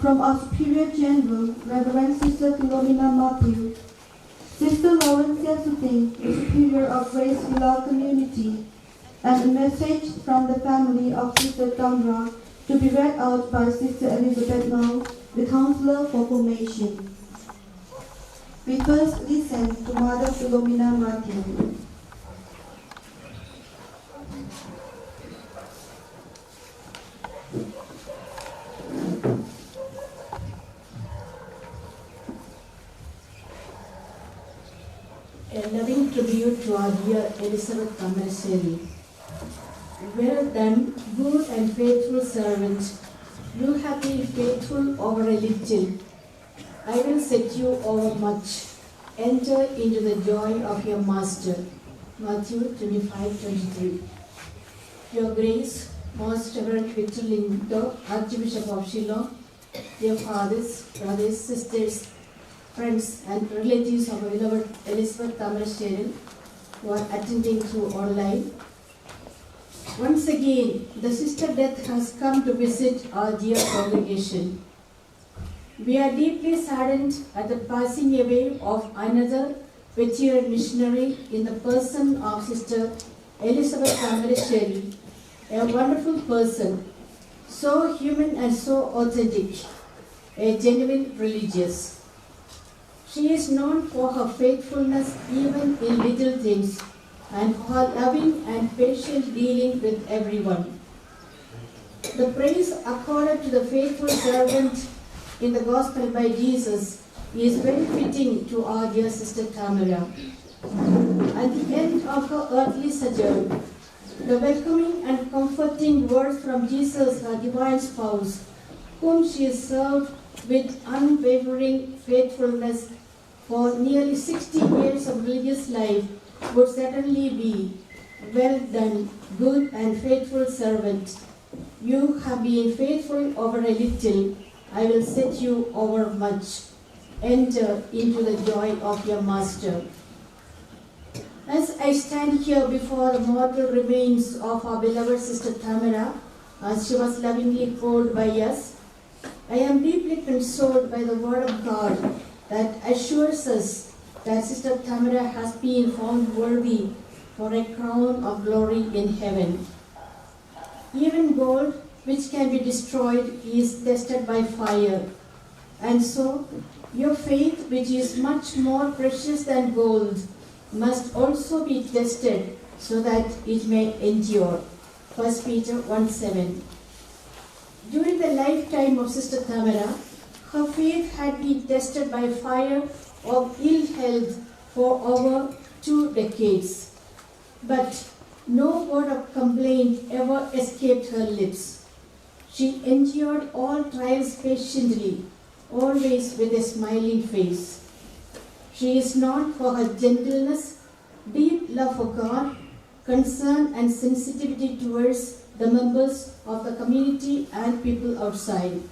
from our Superior General, Reverend Sister Philomena Matthew, Sister Laurencia Suting, Superior of Grace Villa Community, and a message from the family of Sister Tamra to be read out by Sister Elizabeth Mao, the Counselor for Formation. We first listen to Mother Philomena Matthew. tribute to our dear Elizabeth Thamarassery. Well done, good and faithful servant. You have been faithful over a little. I will set you over much. Enter into the joy of your master. Matthew 25:23. Your Grace, Most Reverend Victor Lindo, Archbishop of Shillong, dear fathers, brothers, sisters, friends and relatives of our beloved Elizabeth Thamarassery who are attending through online. Once again, the sister death has come to visit our dear congregation. We are deeply saddened at the passing away of another veteran missionary in the person of Sister Elizabeth Thamarassery, a wonderful person, so human and so authentic, a genuine religious. She is known for her faithfulness even in little things and for her loving and patient dealing with everyone. The praise accorded to the faithful servant in the Gospel by Jesus is very fitting to our dear Sister Tamra. At the end of her earthly sojourn, the welcoming and comforting words from Jesus, her divine spouse, whom she served with unwavering faithfulness for nearly 60 years of religious life, would certainly be, well done, good and faithful servant. You have been faithful over a little, I will set you over much. Enter into the joy of your master. As I stand here before the mortal remains of our beloved Sister Tamra, as she was lovingly called by us, I am deeply consoled by the word of God that assures us that Sister Tamra has been found worthy for a crown of glory in heaven. Even gold, which can be destroyed, is tested by fire. And so, your faith, which is much more precious than gold, must also be tested so that it may endure. 1 Peter 1:7. During the lifetime of Sister Tamra, her faith had been tested by fire of ill health for over 2 decades. But no word of complaint ever escaped her lips. She endured all trials patiently, always with a smiling face. She is known for her gentleness, deep love for God, concern and sensitivity towards the members of the community and people outside.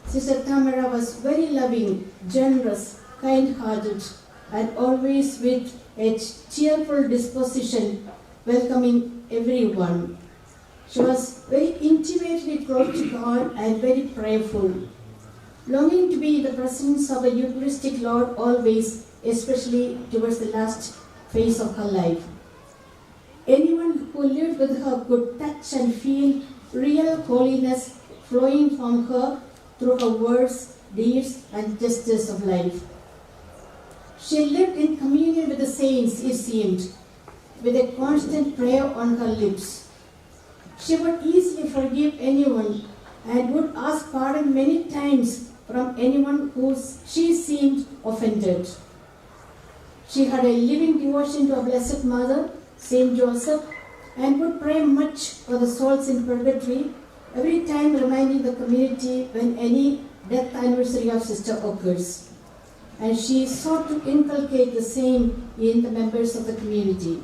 Sister Tamra was very loving, generous, kind-hearted, and always with a cheerful disposition, welcoming everyone. She was very intimately close to God and very prayerful, longing to be in the presence of the Eucharistic Lord always, especially towards the last phase of her life. Anyone who lived with her could touch and feel real holiness flowing from her through her words, deeds, and gestures of life. She lived in communion with the saints, it seemed, with a constant prayer on her lips. She would easily forgive anyone and would ask pardon many times from anyone who she seemed offended. She had a living devotion to our Blessed Mother, Saint Joseph, and would pray much for the souls in purgatory, every time reminding the community when any death anniversary of Sister occurs. And she sought to inculcate the same in the members of the community.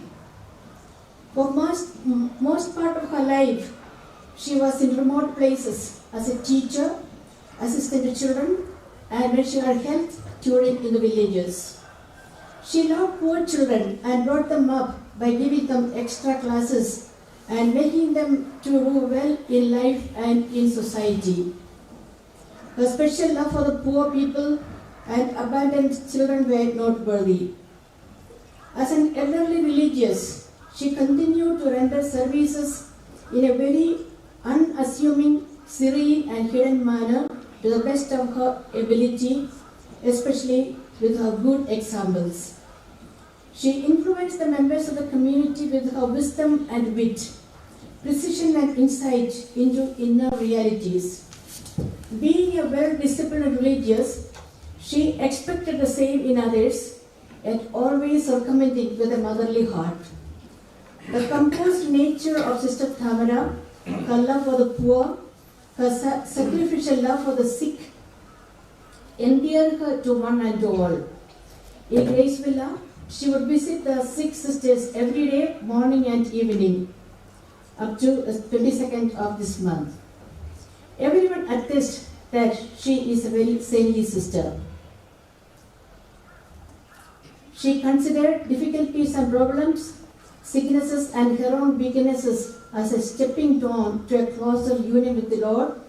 For most part of her life, she was in remote places as a teacher, assisting the children, and when she had health, touring in the villages. She loved poor children and brought them up by giving them extra classes and making them to do well in life and in society. Her special love for the poor people and abandoned children were noteworthy. As an elderly religious, she continued to render services in a very unassuming, serene and hidden manner to the best of her ability, especially with her good examples. She influenced the members of the community with her wisdom and wit, precision and insight into inner realities. Being a well-disciplined religious, she expected the same in others yet always recommending with a motherly heart. The composed nature of Sister Tamra, her love for the poor, her sacrificial love for the sick, endeared her to one and all. In JYLLA, she would visit the sick sisters every day, morning and evening, up to the 22nd of this month. Everyone attests that she is a very saintly sister. She considered difficulties and problems, sicknesses and her own weaknesses as a stepping stone to a closer union with the Lord,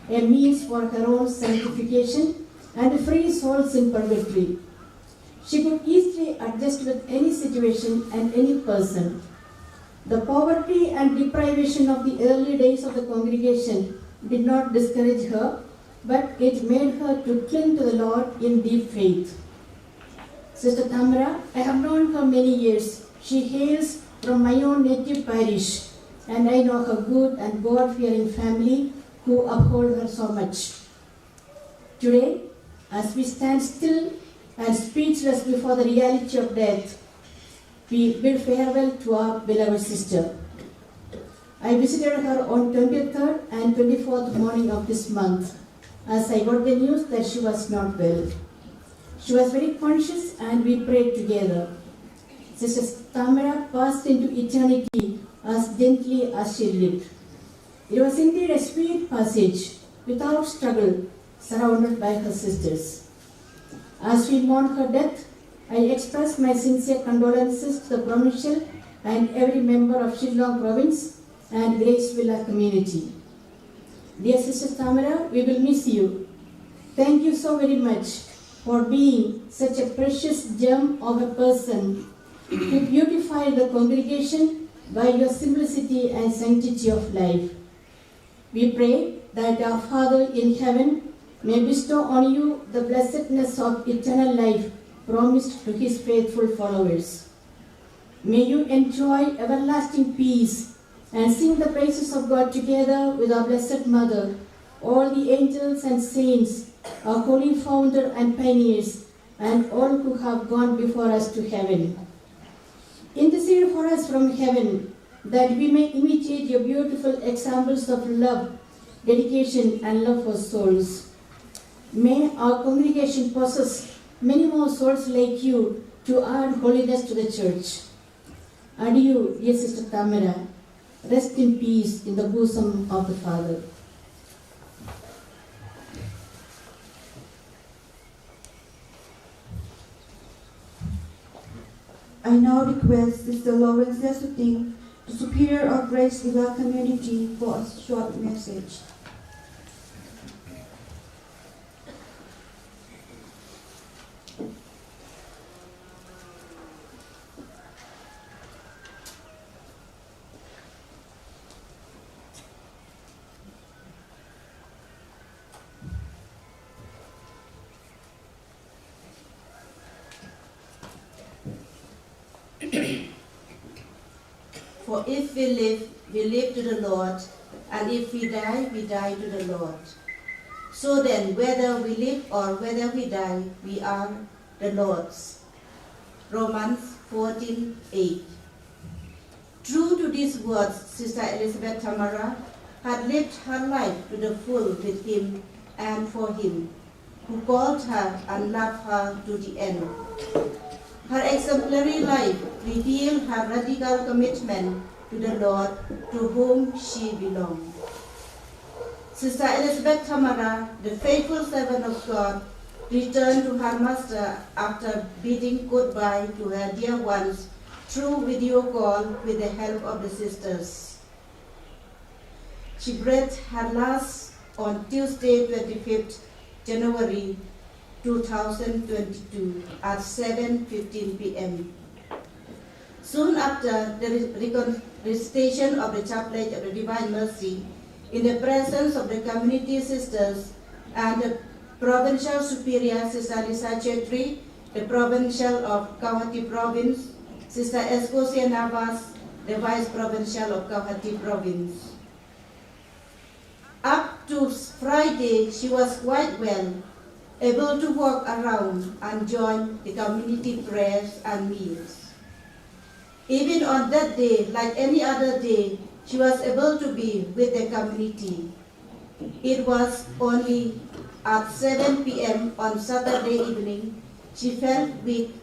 a means for her own sanctification and free souls in purgatory. She could easily adjust with any situation and any person. The poverty and deprivation of the early days of the congregation did not discourage her, but it made her to cling to the Lord in deep faith. Sister Tamra, I have known her many years. She hails from my own native parish, and I know her good and God-fearing family who uphold her so much. Today, as we stand still and speechless before the reality of death, we bid farewell to our beloved sister. I visited her on 23rd and 24th morning of this month, as I got the news that she was not well. She was very conscious and we prayed together. Sister Tamra passed into eternity as gently as she lived. It was indeed a sweet passage, without struggle, surrounded by her sisters. As we mourn her death, I express my sincere condolences to the provincial and every member of Shillong province and JYLLA community. Dear Sister Tamra, we will miss you. Thank you so very much for being such a precious gem of a person who beautified the congregation by your simplicity and sanctity of life. We pray that our Father in heaven may bestow on you the blessedness of eternal life promised to his faithful followers. May you enjoy everlasting peace and sing the praises of God together with our Blessed Mother, all the angels and saints, our holy founder and pioneers, and all who have gone before us to heaven. Intercede for us from heaven, that we may imitate your beautiful examples of love, dedication, and love for souls. May our congregation possess many more souls like you to add holiness to the church. Adieu, dear Sister Tamra. Rest in peace in the bosom of the Father. I now request Sister Lawrence Lesuting, the Superior of JYLLA community, for a short message. For if we live to the Lord, and if we die to the Lord. So then, whether we live or whether we die, we are the Lord's. Romans 14:8. True to these words, Sister Elizabeth Tamra had lived her life to the full with him and for him, who called her and loved her to the end. Her exemplary life revealed her radical commitment to the Lord, to whom she belonged. Sister Elizabeth Tamra, the faithful servant of God, returned to her master after bidding goodbye to her dear ones through video call with the help of the sisters. She breathed her last on Tuesday, 25th January 2022 at 7:15 p.m. Soon after the recitation of the Chaplet of the Divine Mercy, in the presence of the community sisters and the Provincial Superior, Sister Lisa Chetri, the Provincial of Kawhati Province, Sister Escocia Navas, the Vice Provincial of Kawhati Province. Up to Friday, she was quite well, able to walk around and join the community prayers and meals. Even on that day, like any other day, she was able to be with the community. It was only at 7 p.m. on Saturday evening she felt weak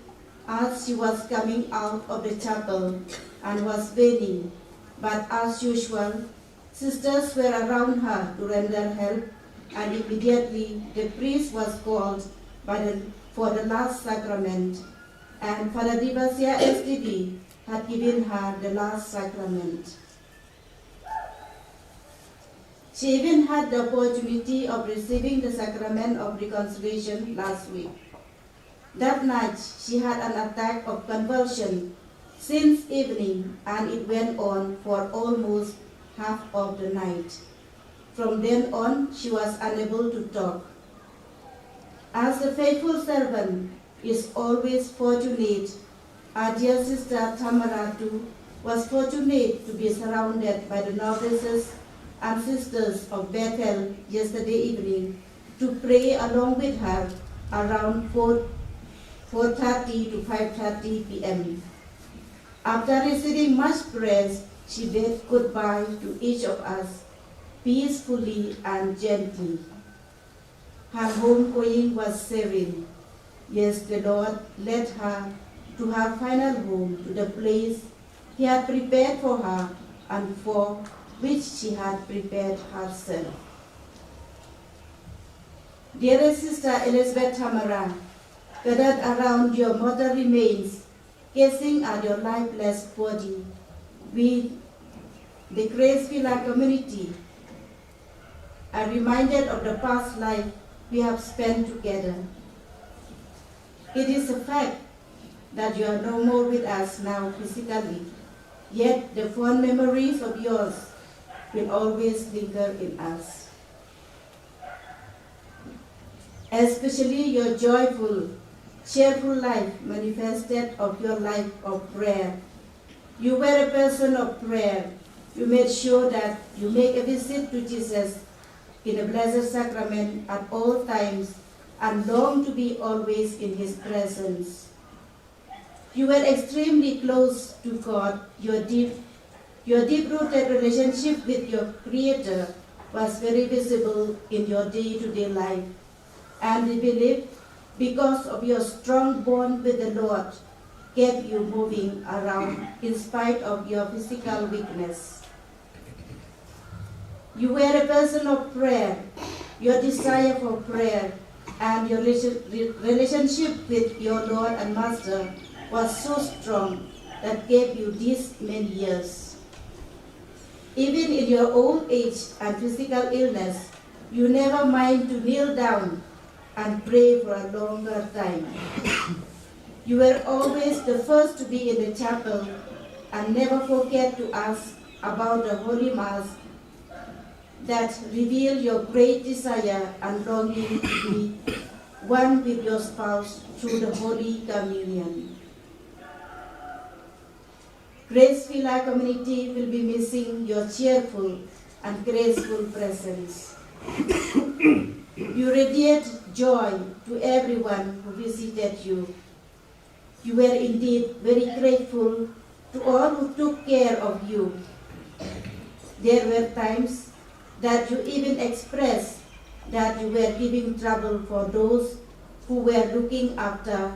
as she was coming out of the chapel and was waning. But as usual, sisters were around her to render help, and immediately the priest was called for the last sacrament, and Father Divasia STD had given her the last sacrament. She even had the opportunity of receiving the sacrament of reconciliation last week. That night, she had an attack of convulsion since evening, and it went on for almost half of the night. From then on, she was unable to talk. As the faithful servant is always fortunate, our dear Sister Tamra too was fortunate to be surrounded by the novices and sisters of Bethel yesterday evening to pray along with her around 4:30 to 5:30 p.m. After receiving much praise, she bade goodbye to each of us peacefully and gently. Her homegoing was serene. Yes, the Lord led her to her final home, to the place He had prepared for her and for which she had prepared herself. Dearest Sister Elizabeth Tamra, gathered around your mortal remains, gazing at your lifeless body, we, the Gracevilla community, are reminded of the past life we have spent together. It is a fact that you are no more with us now physically, yet the fond memories of yours will always linger in us. Especially your joyful, cheerful life manifested of your life of prayer. You were a person of prayer. You made sure that you make a visit to Jesus in the Blessed Sacrament at all times and long to be always in His presence. You were extremely close to God. Your deep-rooted relationship with your Creator was very visible in your day-to-day life. And we believe, because of your strong bond with the Lord, kept you moving around in spite of your physical weakness. You were a person of prayer. Your desire for prayer and your relationship with your Lord and Master was so strong that gave you these many years. Even in your old age and physical illness, you never mind to kneel down and pray for a longer time. You were always the first to be in the chapel and never forget to ask about the Holy Mass that reveal your great desire and longing to be one with your spouse through the Holy Communion. Gracevilla community will be missing your cheerful and graceful presence. You radiate joy to everyone who visited you. You were indeed very grateful to all who took care of you. There were times that you even expressed that you were giving trouble for those who were looking after,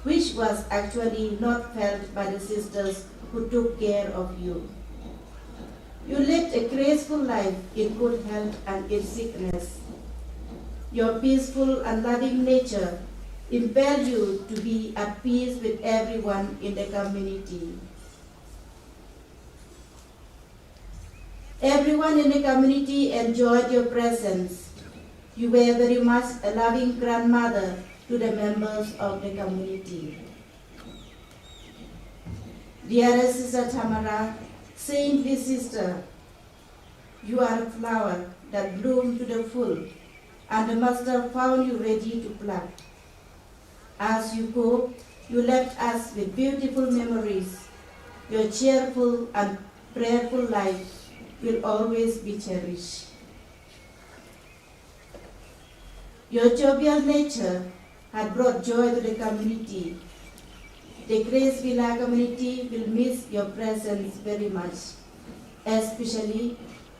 which was actually not felt by the sisters who took care of you. You lived a graceful life in good health and in sickness. Your peaceful and loving nature impelled you to be at peace with everyone in the community. Everyone in the community enjoyed your presence. You were very much a loving grandmother to the members of the community. Dearest Sister Tamra, saintly sister, you are a flower that bloomed to the full, and the Master found you ready to pluck. As you go, you left us with beautiful memories. Your cheerful and prayerful life will always be cherished. Your jovial nature had brought joy to the community. The Grace Villa community will miss your presence very much, especially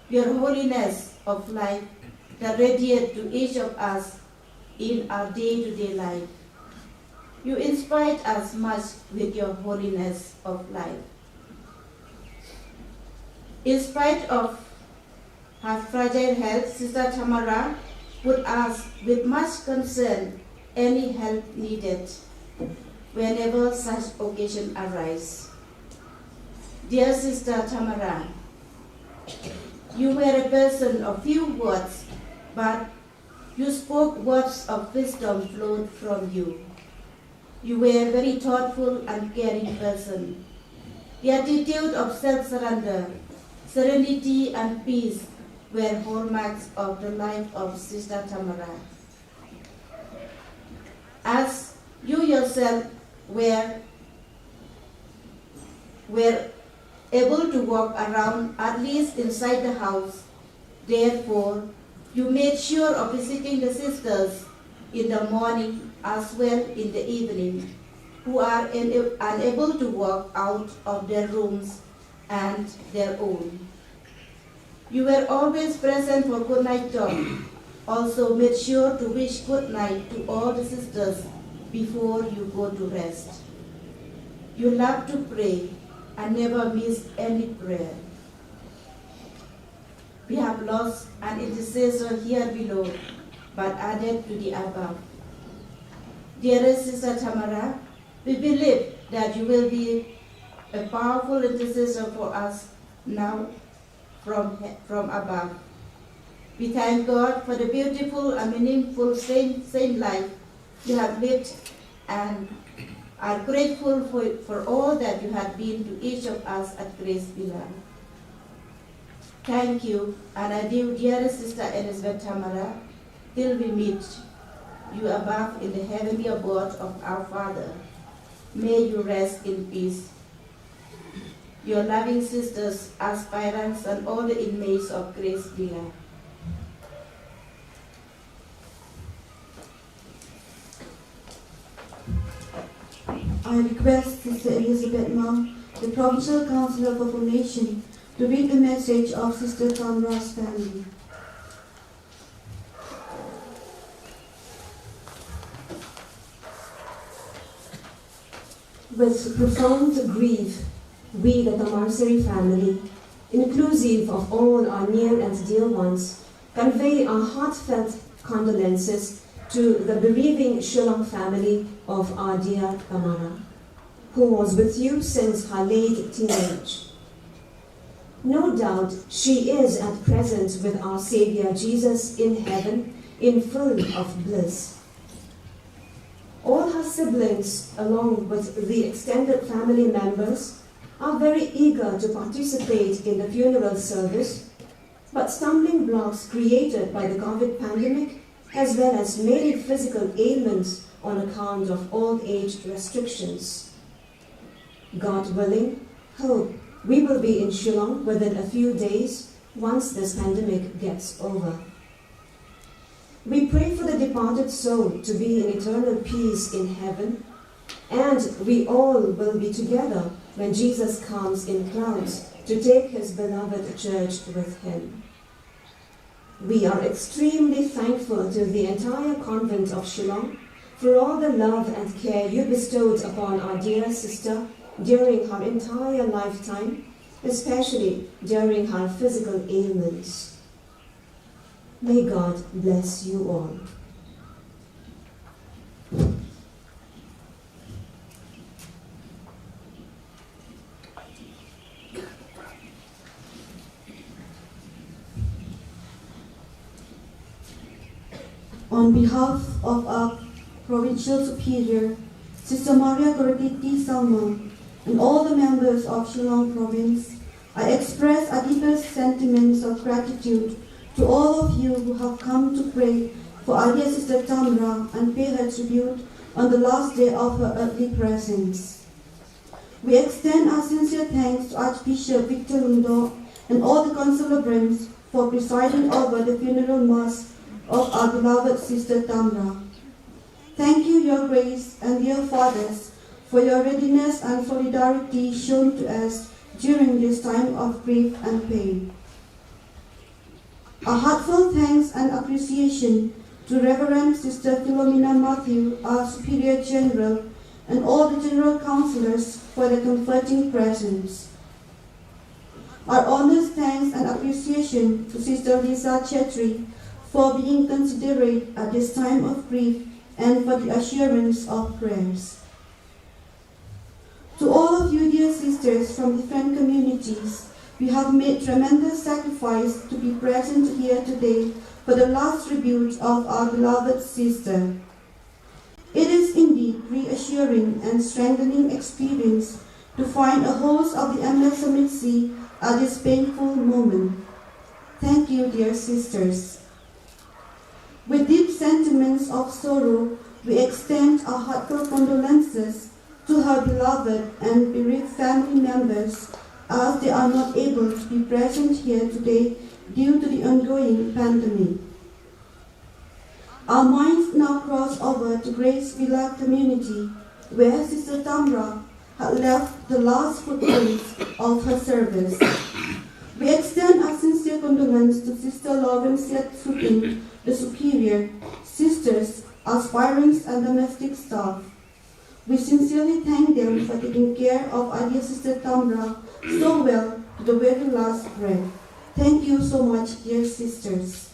your holiness of life that radiates to each of us in our day-to-day life. You inspired us much with your holiness of life. In spite of her fragile health, Sister Tamra would ask with much concern any help needed whenever such occasion arise. Dear Sister Tamra, you were a person of few words, but you spoke words of wisdom flowed from you. You were a very thoughtful and caring person. The attitude of self-surrender, serenity and peace were hallmarks of the life of Sister Tamra. As you yourself were able to walk around, at least inside the house, therefore, you made sure of visiting the sisters in the morning as well in the evening, who are unable to walk out of their rooms and their own. You were always present for good night talk. Also made sure to wish good night to all the sisters before you go to rest. You loved to pray and never missed any prayer. We have lost an intercessor here below, but added to the above. Dearest Sister Tamra, we believe that you will be a powerful intercessor for us now from above. We thank God for the beautiful and meaningful same life you have lived and are grateful for all that you have been to each of us at Grace Villa. Thank you, and adieu, dearest Sister Elizabeth Tamra, till we meet you above in the heavenly abode of our Father. May you rest in peace. Your loving sisters, aspirants, and all the inmates of Grace Villa. I request Sister Elizabeth Mom, the Provincial Councillor for Formation, to read the message of Sister Tamra's family. With profound grief, we, the Thamarassery family, inclusive of all our near and dear ones, convey our heartfelt condolences to the bereaving Shillong family of our dear Tamara, who was with you since her late teenage. No doubt she is at present with our Savior Jesus in heaven in full of bliss. All her siblings, along with the extended family members, are very eager to participate in the funeral service, but stumbling blocks created by the COVID pandemic, as well as many physical ailments on account of old age restrictions. God willing, hope we will be in Shillong within a few days once this pandemic gets over. We pray for the departed soul to be in eternal peace in heaven, and we all will be together when Jesus comes in clouds to take his beloved church with him. We are extremely thankful to the entire convent of Shillong for all the love and care you bestowed upon our dear sister during her entire lifetime, especially during her physical ailments. May God bless you all. On behalf of our Provincial Superior, Sister Maria Goretti Salmon, and all the members of Shillong Province, I express our deepest sentiments of gratitude to all of you who have come to pray for our dear Sister Tamra and pay her tribute on the last day of her earthly presence. We extend our sincere thanks to Archbishop Victor Lundo and all the concelebrants for presiding over the funeral mass of our beloved Sister Tamra. Thank you, your grace and dear fathers, for your readiness and solidarity shown to us during this time of grief and pain. A heartfelt thanks and appreciation to Reverend Sister Philomena Matthew, our Superior General, and all the General Councillors for their comforting presence. Our honest thanks and appreciation to Sister Lisa Chetri for being considerate at this time of grief and for the assurance of prayers. To all of you, dear sisters from different communities, we have made tremendous sacrifice to be present here today for the last tribute of our beloved sister. It is indeed reassuring and strengthening experience to find a host of the Msmhc at this painful moment. Thank you, dear sisters. With deep sentiments of sorrow, we extend our heartfelt condolences to her beloved and bereaved family members as they are not able to be present here today due to the ongoing pandemic. Our minds now cross over to Grace Villa community, where Sister Tamra had left the last footprints of her service. We extend our sincere condolence to Sister Laurencia Tsupin, the Superior, sisters, aspirants, and domestic staff. We sincerely thank them for taking care of our dear Sister Tamra so well to the very last breath. Thank you so much, dear sisters.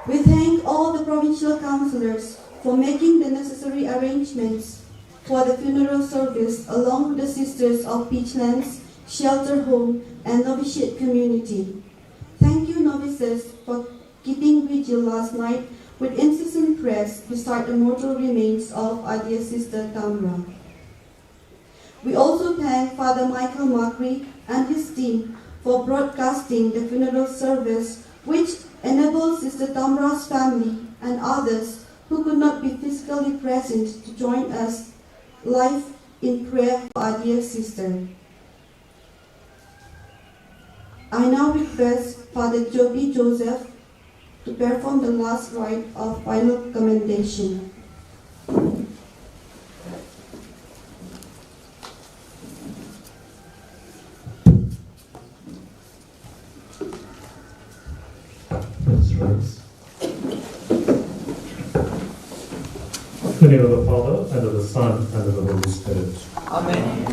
We thank all the provincial councillors for making the necessary arrangements for the funeral service along with the sisters of Peachlands, Shelter Home, and Novitiate Community. Thank you, novices, for keeping vigil last night with incessant prayers beside the mortal remains of our dear Sister Tamra. We also thank Father Michael Macri and his team for broadcasting the funeral service, which enabled Sister Tamra's family and others who could not be physically present to join us live in prayer for our dear sister. I now request Father Joby Joseph to perform the last rite of final commendation. Let's rise. In the name of the Father, and of the Son, and of the Holy Spirit. Amen.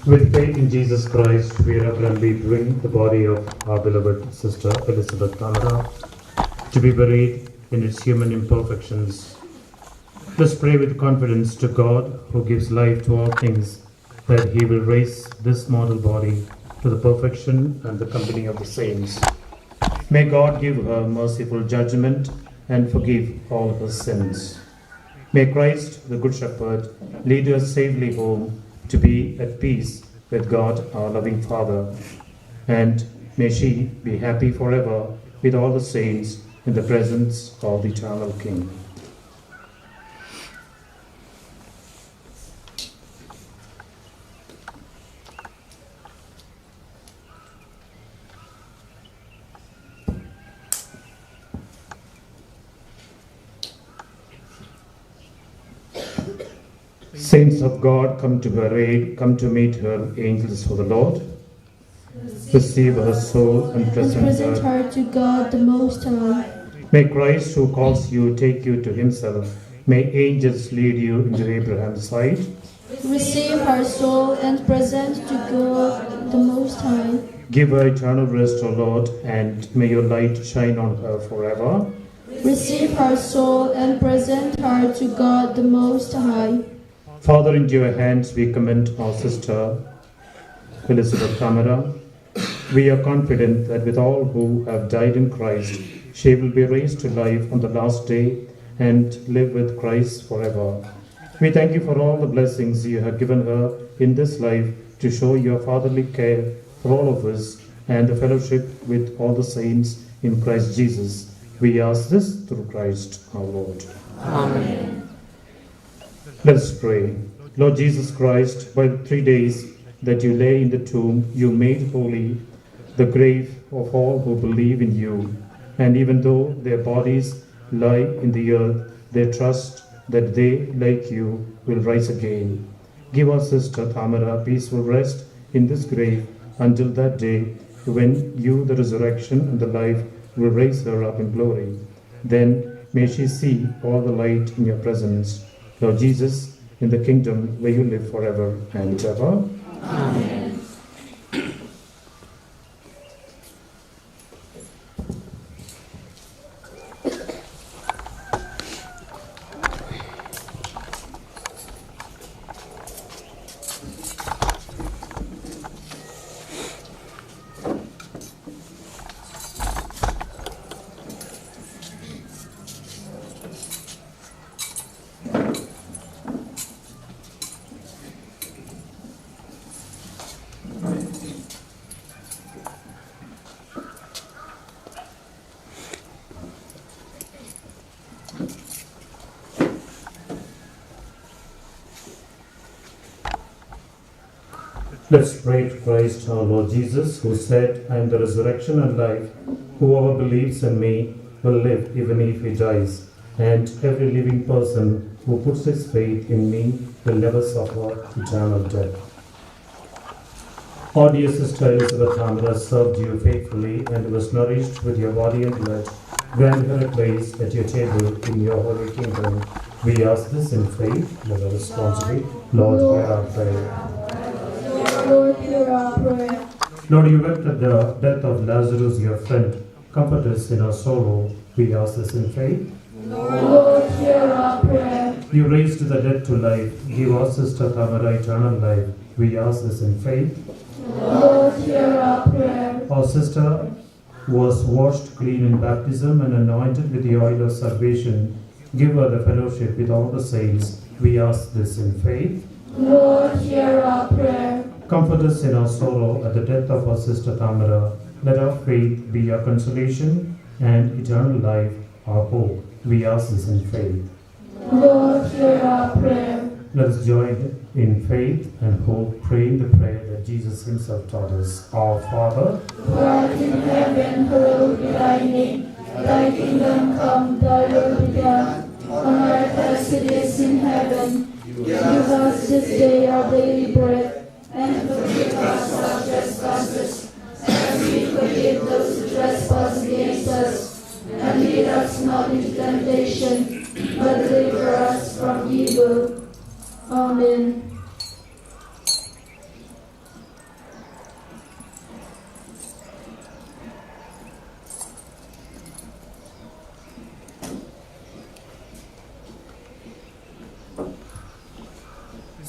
With faith in Jesus Christ, we reverently bring the body of our beloved Sister Elizabeth Tamra to be buried in its human imperfections. Let's pray with confidence to God, who gives life to all things, that He will raise this mortal body to the perfection and the company of the saints. May God give her merciful judgment and forgive all her sins. May Christ, the Good Shepherd, lead her safely home to be at peace with God, our loving Father. And may she be happy forever with all the saints in the presence of the eternal King. Saints of God, come to her aid, come to meet her, angels of the Lord. Receive her soul and present her to God the Most High. May Christ, who calls you, take you to Himself. May angels lead you into Abraham's side. Receive her soul and present to God the Most High. Give her eternal rest, O Lord, and may your light shine on her forever. Receive her soul and present her to God the Most High. Father, into your hands we commend our sister Elizabeth Tamra. We are confident that with all who have died in Christ, she will be raised to life on the last day and live with Christ forever. We thank you for all the blessings you have given her in this life to show your fatherly care for all of us and the fellowship with all the saints in Christ Jesus. We ask this through Christ our Lord. Amen. Let us pray. Lord Jesus Christ, by the 3 days that you lay in the tomb, you made holy the grave of all who believe in you. And even though their bodies lie in the earth, they trust that they, like you, will rise again. Give our sister Thamara peaceful rest in this grave until that day when you, the resurrection and the life, will raise her up in glory. Then may she see all the light in your presence, Lord Jesus, in the kingdom where you live forever and ever. Amen. Let's pray to Christ our Lord Jesus, who said, I am the resurrection and life. Whoever believes in me will live even if he dies. And every living person who puts his faith in me will never suffer eternal death. Our dear Sister Elizabeth Tamra served you faithfully and was nourished with your body and blood. Grant her a place at your table in your holy kingdom. We ask this in faith. Let us responsibly. Lord, hear our prayer. Lord, hear our prayer. Lord, you wept at the death of Lazarus, your friend. Comfort us in our sorrow. We ask this in faith. Lord, hear our prayer. You raised the dead to life. Give our sister Tamara eternal life. We ask this in faith. Lord, hear our prayer. Our sister was washed clean in baptism and anointed with the oil of salvation. Give her the fellowship with all the saints. We ask this in faith. Lord, hear our prayer. Comfort us in our sorrow at the death of our sister Tamara. Let our faith be our consolation and eternal life our hope. We ask this in faith. Lord, hear our prayer. Let us join in faith and hope, praying the prayer that Jesus himself taught us. Our Father, who art in heaven, hallowed be thy name. Thy kingdom come, thy will be done, on earth as it is in heaven. Give us this day our daily bread, and forgive us our trespasses, as we forgive those who trespass against us. And lead us not into temptation, but deliver us from evil. Amen.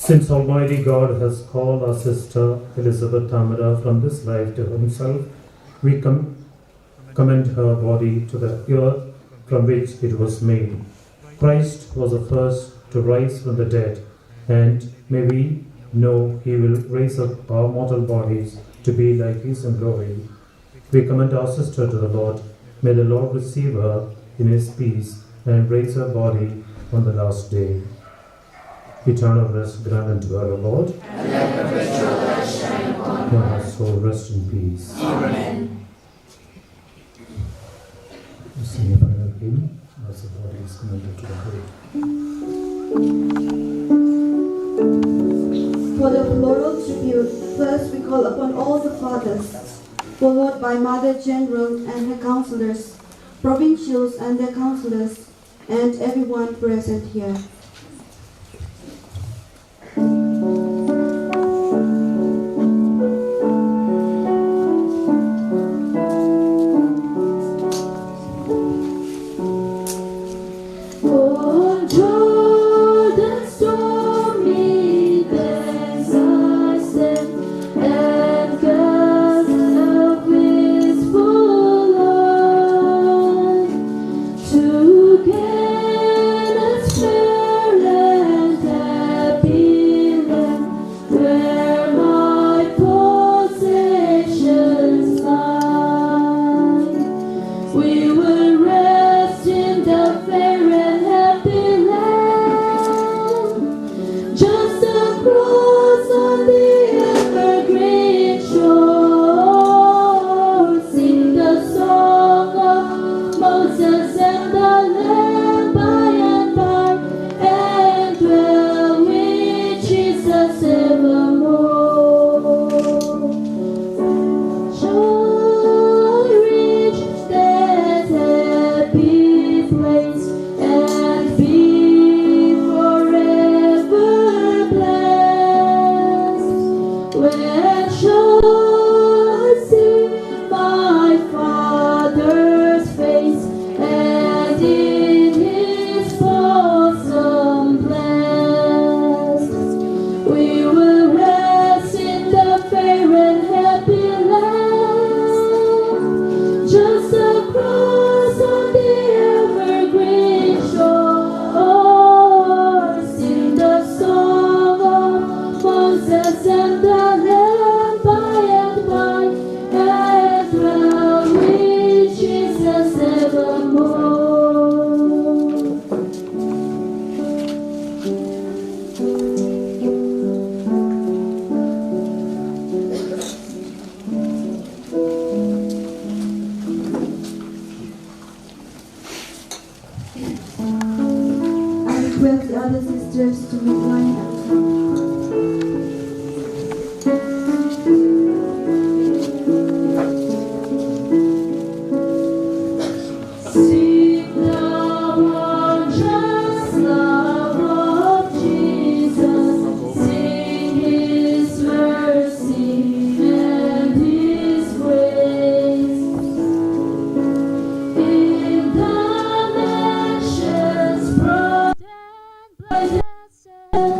since Almighty God has called our sister Elizabeth Tamra from this life to himself, we commend her body to the earth from which it was made. Christ was the first to rise from the dead, and may we know he will raise up our mortal bodies to be like his in glory. We commend our sister to the Lord. May the Lord receive her in his peace and raise her body on the last day. Eternal rest grant unto her, O Lord. And let perpetual light shine upon May her. her soul rest in peace. Amen. We sing a final hymn as the body is commended to the grave. For the floral tribute, first we call upon all the fathers, followed by Mother General and her counselors, provincials and their counselors, and everyone present here. Together to Meghalaya Health. Sing the wondrous love of Jesus, sing His mercy and His grace. In the mansions bright and blessed,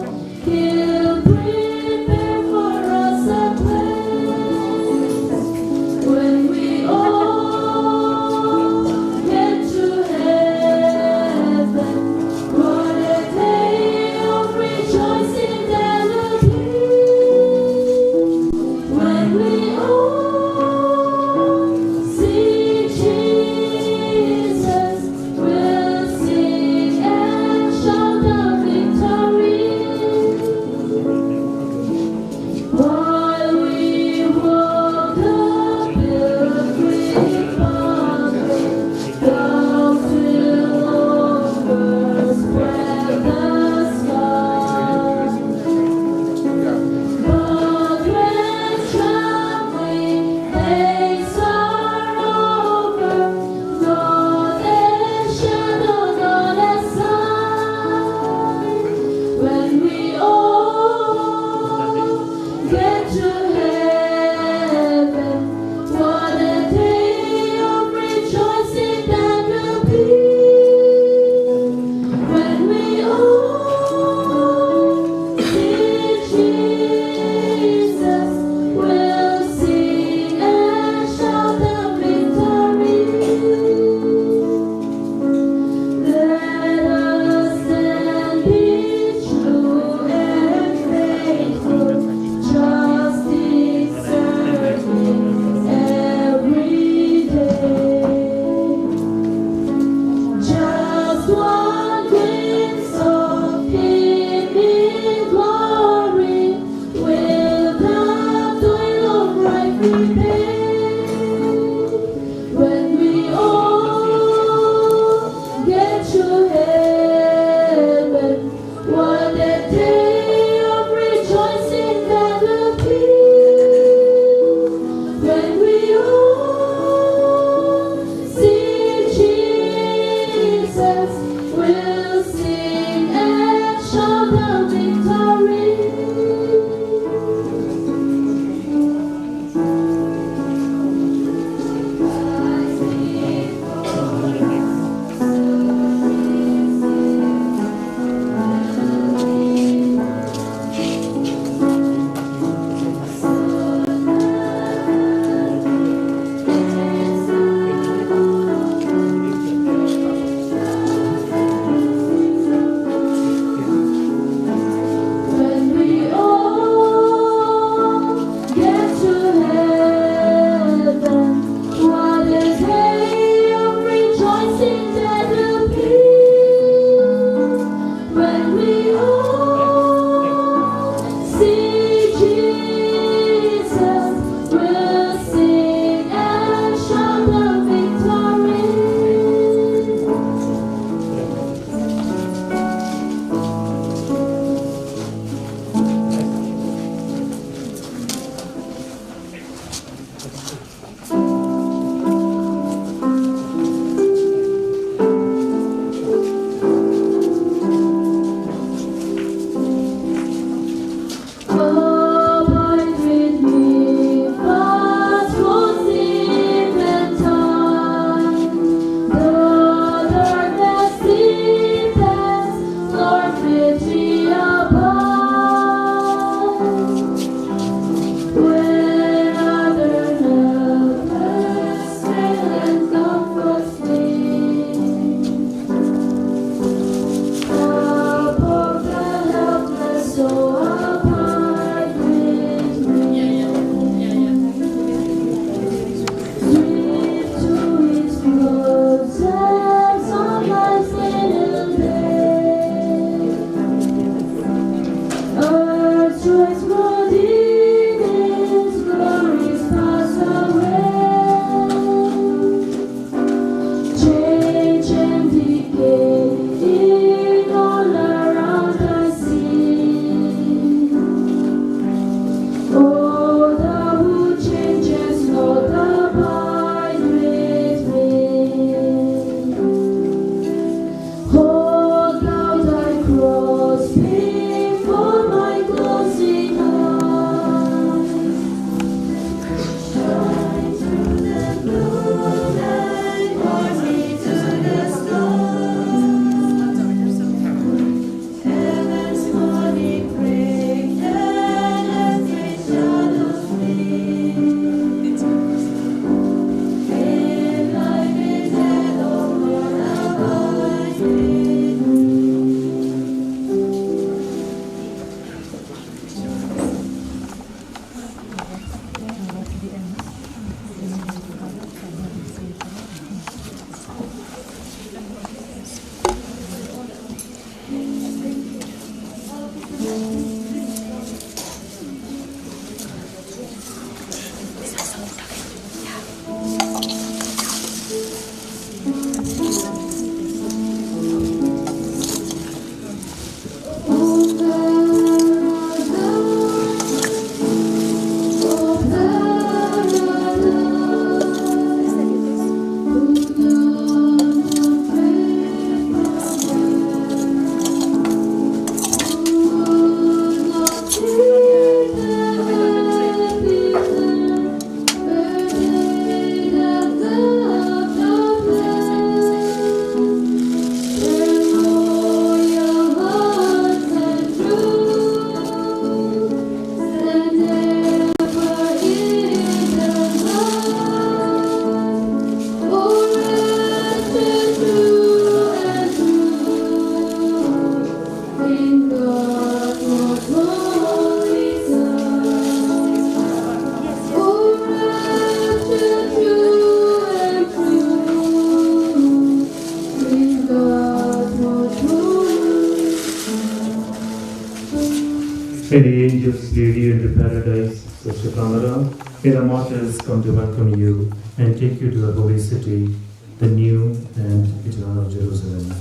May the angels lead you into paradise, Sister Tamra. May the martyrs come to welcome you and take you to the holy city, the new and eternal Jerusalem.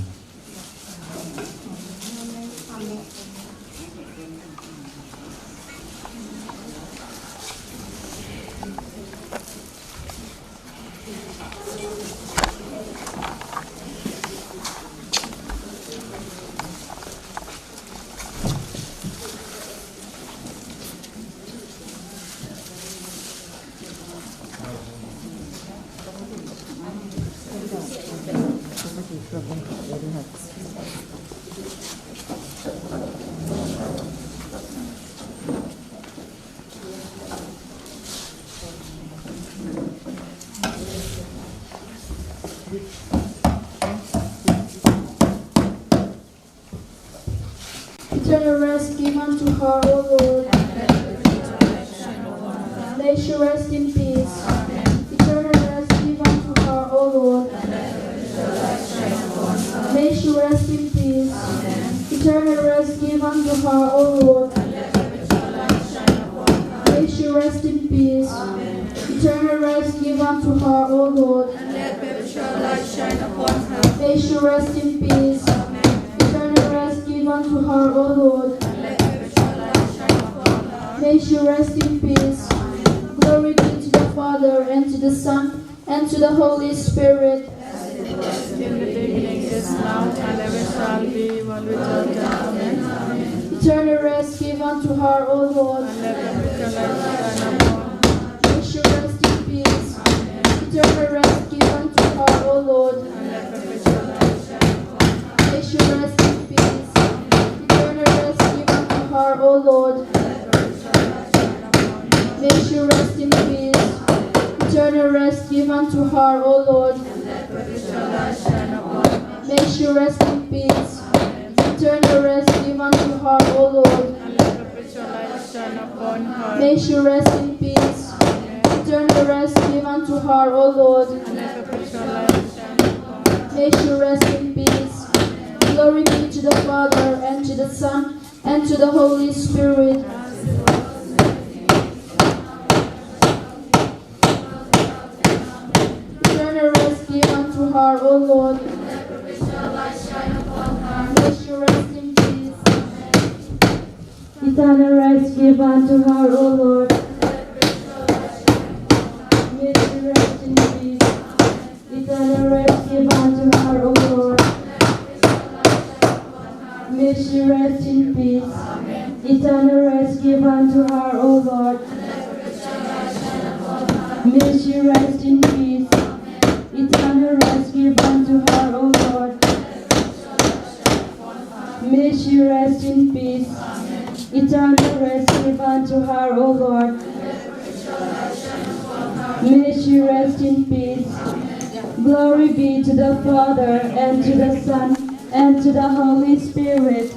Eternal rest give unto her, O Lord. May she rest in peace. Eternal rest give unto her, O Lord. May she rest in peace. Eternal rest give unto her, O Lord. May she rest in peace. Eternal rest give unto her, O Lord. May she rest in peace. Eternal rest give unto her, O Lord. May she rest in peace. Glory be to the Father, and to the Son, and to the Holy Spirit. As it was in the beginning, is now, and ever shall be, world without end. Amen. Eternal rest give unto her, O Lord. May she rest in peace. Eternal rest give unto her, O Lord. May she rest in peace. Eternal rest give unto her, O Lord. May she rest in peace. Eternal rest give unto her, O Lord. May she rest in peace. Eternal rest give unto her, O Lord. May she rest in peace. Eternal rest give unto her, O Lord. May she rest in peace. Glory be to the Father, and to the Son, and to the Holy Spirit. Eternal rest give unto her, O Lord. May she rest in peace. Eternal rest give unto her, O Lord. May she rest in peace. Eternal rest give unto her, O Lord. May she rest in peace. Eternal rest give unto her, O Lord. May she rest in peace. Eternal rest give unto her, O Lord. May she rest in peace. Eternal rest give unto her, O Lord. May she rest in peace. Glory be to the Father, and to the Son, and to the Holy Spirit.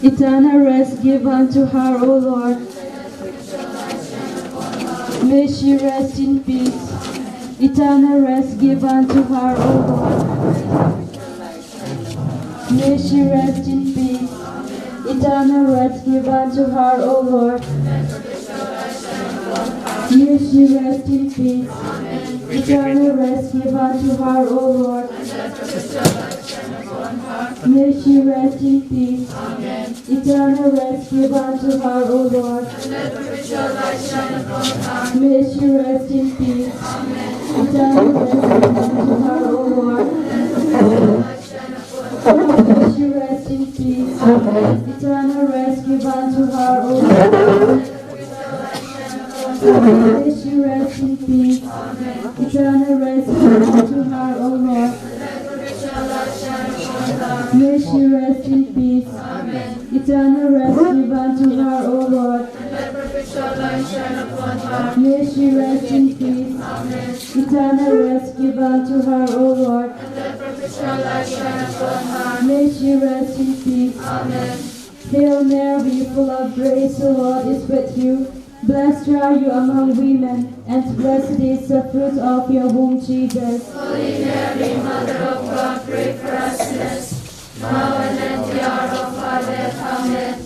Eternal rest give unto her, O Lord. May she rest in peace. Eternal rest give unto her, O Lord. May she rest in peace. Eternal rest give unto her, O Lord. May she rest in peace. Eternal rest give unto her, O Lord. May she rest in peace. Eternal rest give unto her, O Lord. May she rest in peace. Eternal rest give unto her, O Lord. May she rest in peace. Eternal rest give unto her, O Lord. May she rest in peace. Eternal rest give unto her, O Lord. May she rest in peace. Eternal rest give unto her, O Lord. May she rest in peace. Eternal rest give unto her, O Lord. May she rest in peace. Hail Mary, full of grace, the Lord is with you. Blessed are you among women, and blessed is the fruit of your womb, Jesus. Holy Mary, Mother of God, pray for us now and at the hour of our death. Amen.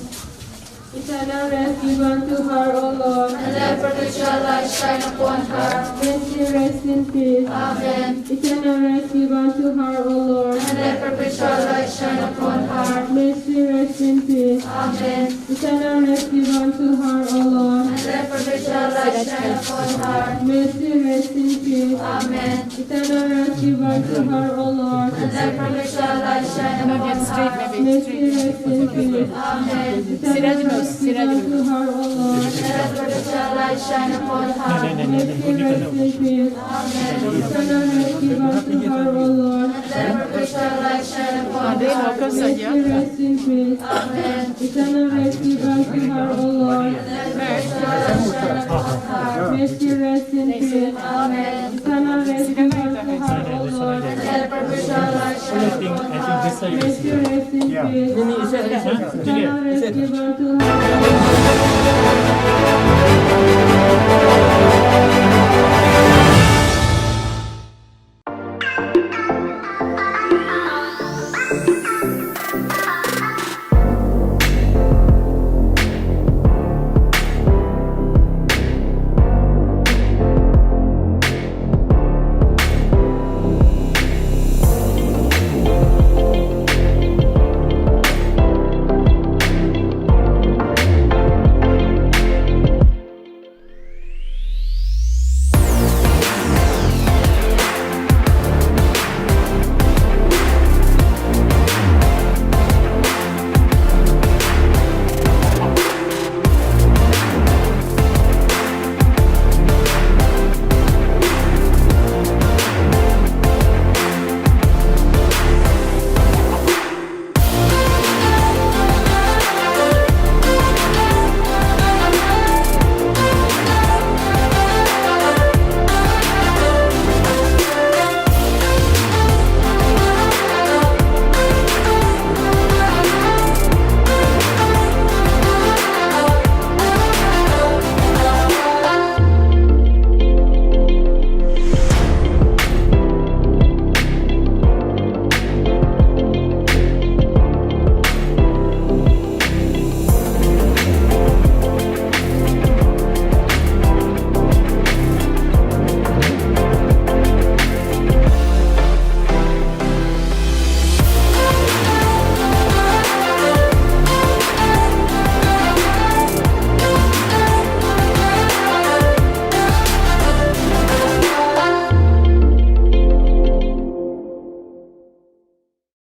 Eternal rest give unto her, O Lord, And let perpetual light shine upon her. may she rest in peace. Amen. Eternal rest give unto her, O Lord, And let perpetual light shine upon her. may she rest in peace. Amen. Eternal rest give unto her, O Lord, And let perpetual light shine upon her. may she rest in peace. Amen. Eternal rest give unto her, O Lord, And let perpetual light shine upon her. may she rest in peace. Amen. Eternal rest give unto her, O Lord, And let perpetual light shine upon her. may she rest in peace. Amen. Eternal rest give unto her, O Lord, And let perpetual light shine upon her. may she rest in peace. Amen. Eternal rest give unto her, O Lord, Let perpetual light shine upon her. may she rest in peace. Amen. Eternal rest give unto her, O Lord, And let perpetual light shine upon her. may she rest in peace. Eternal rest give unto her, O Lord,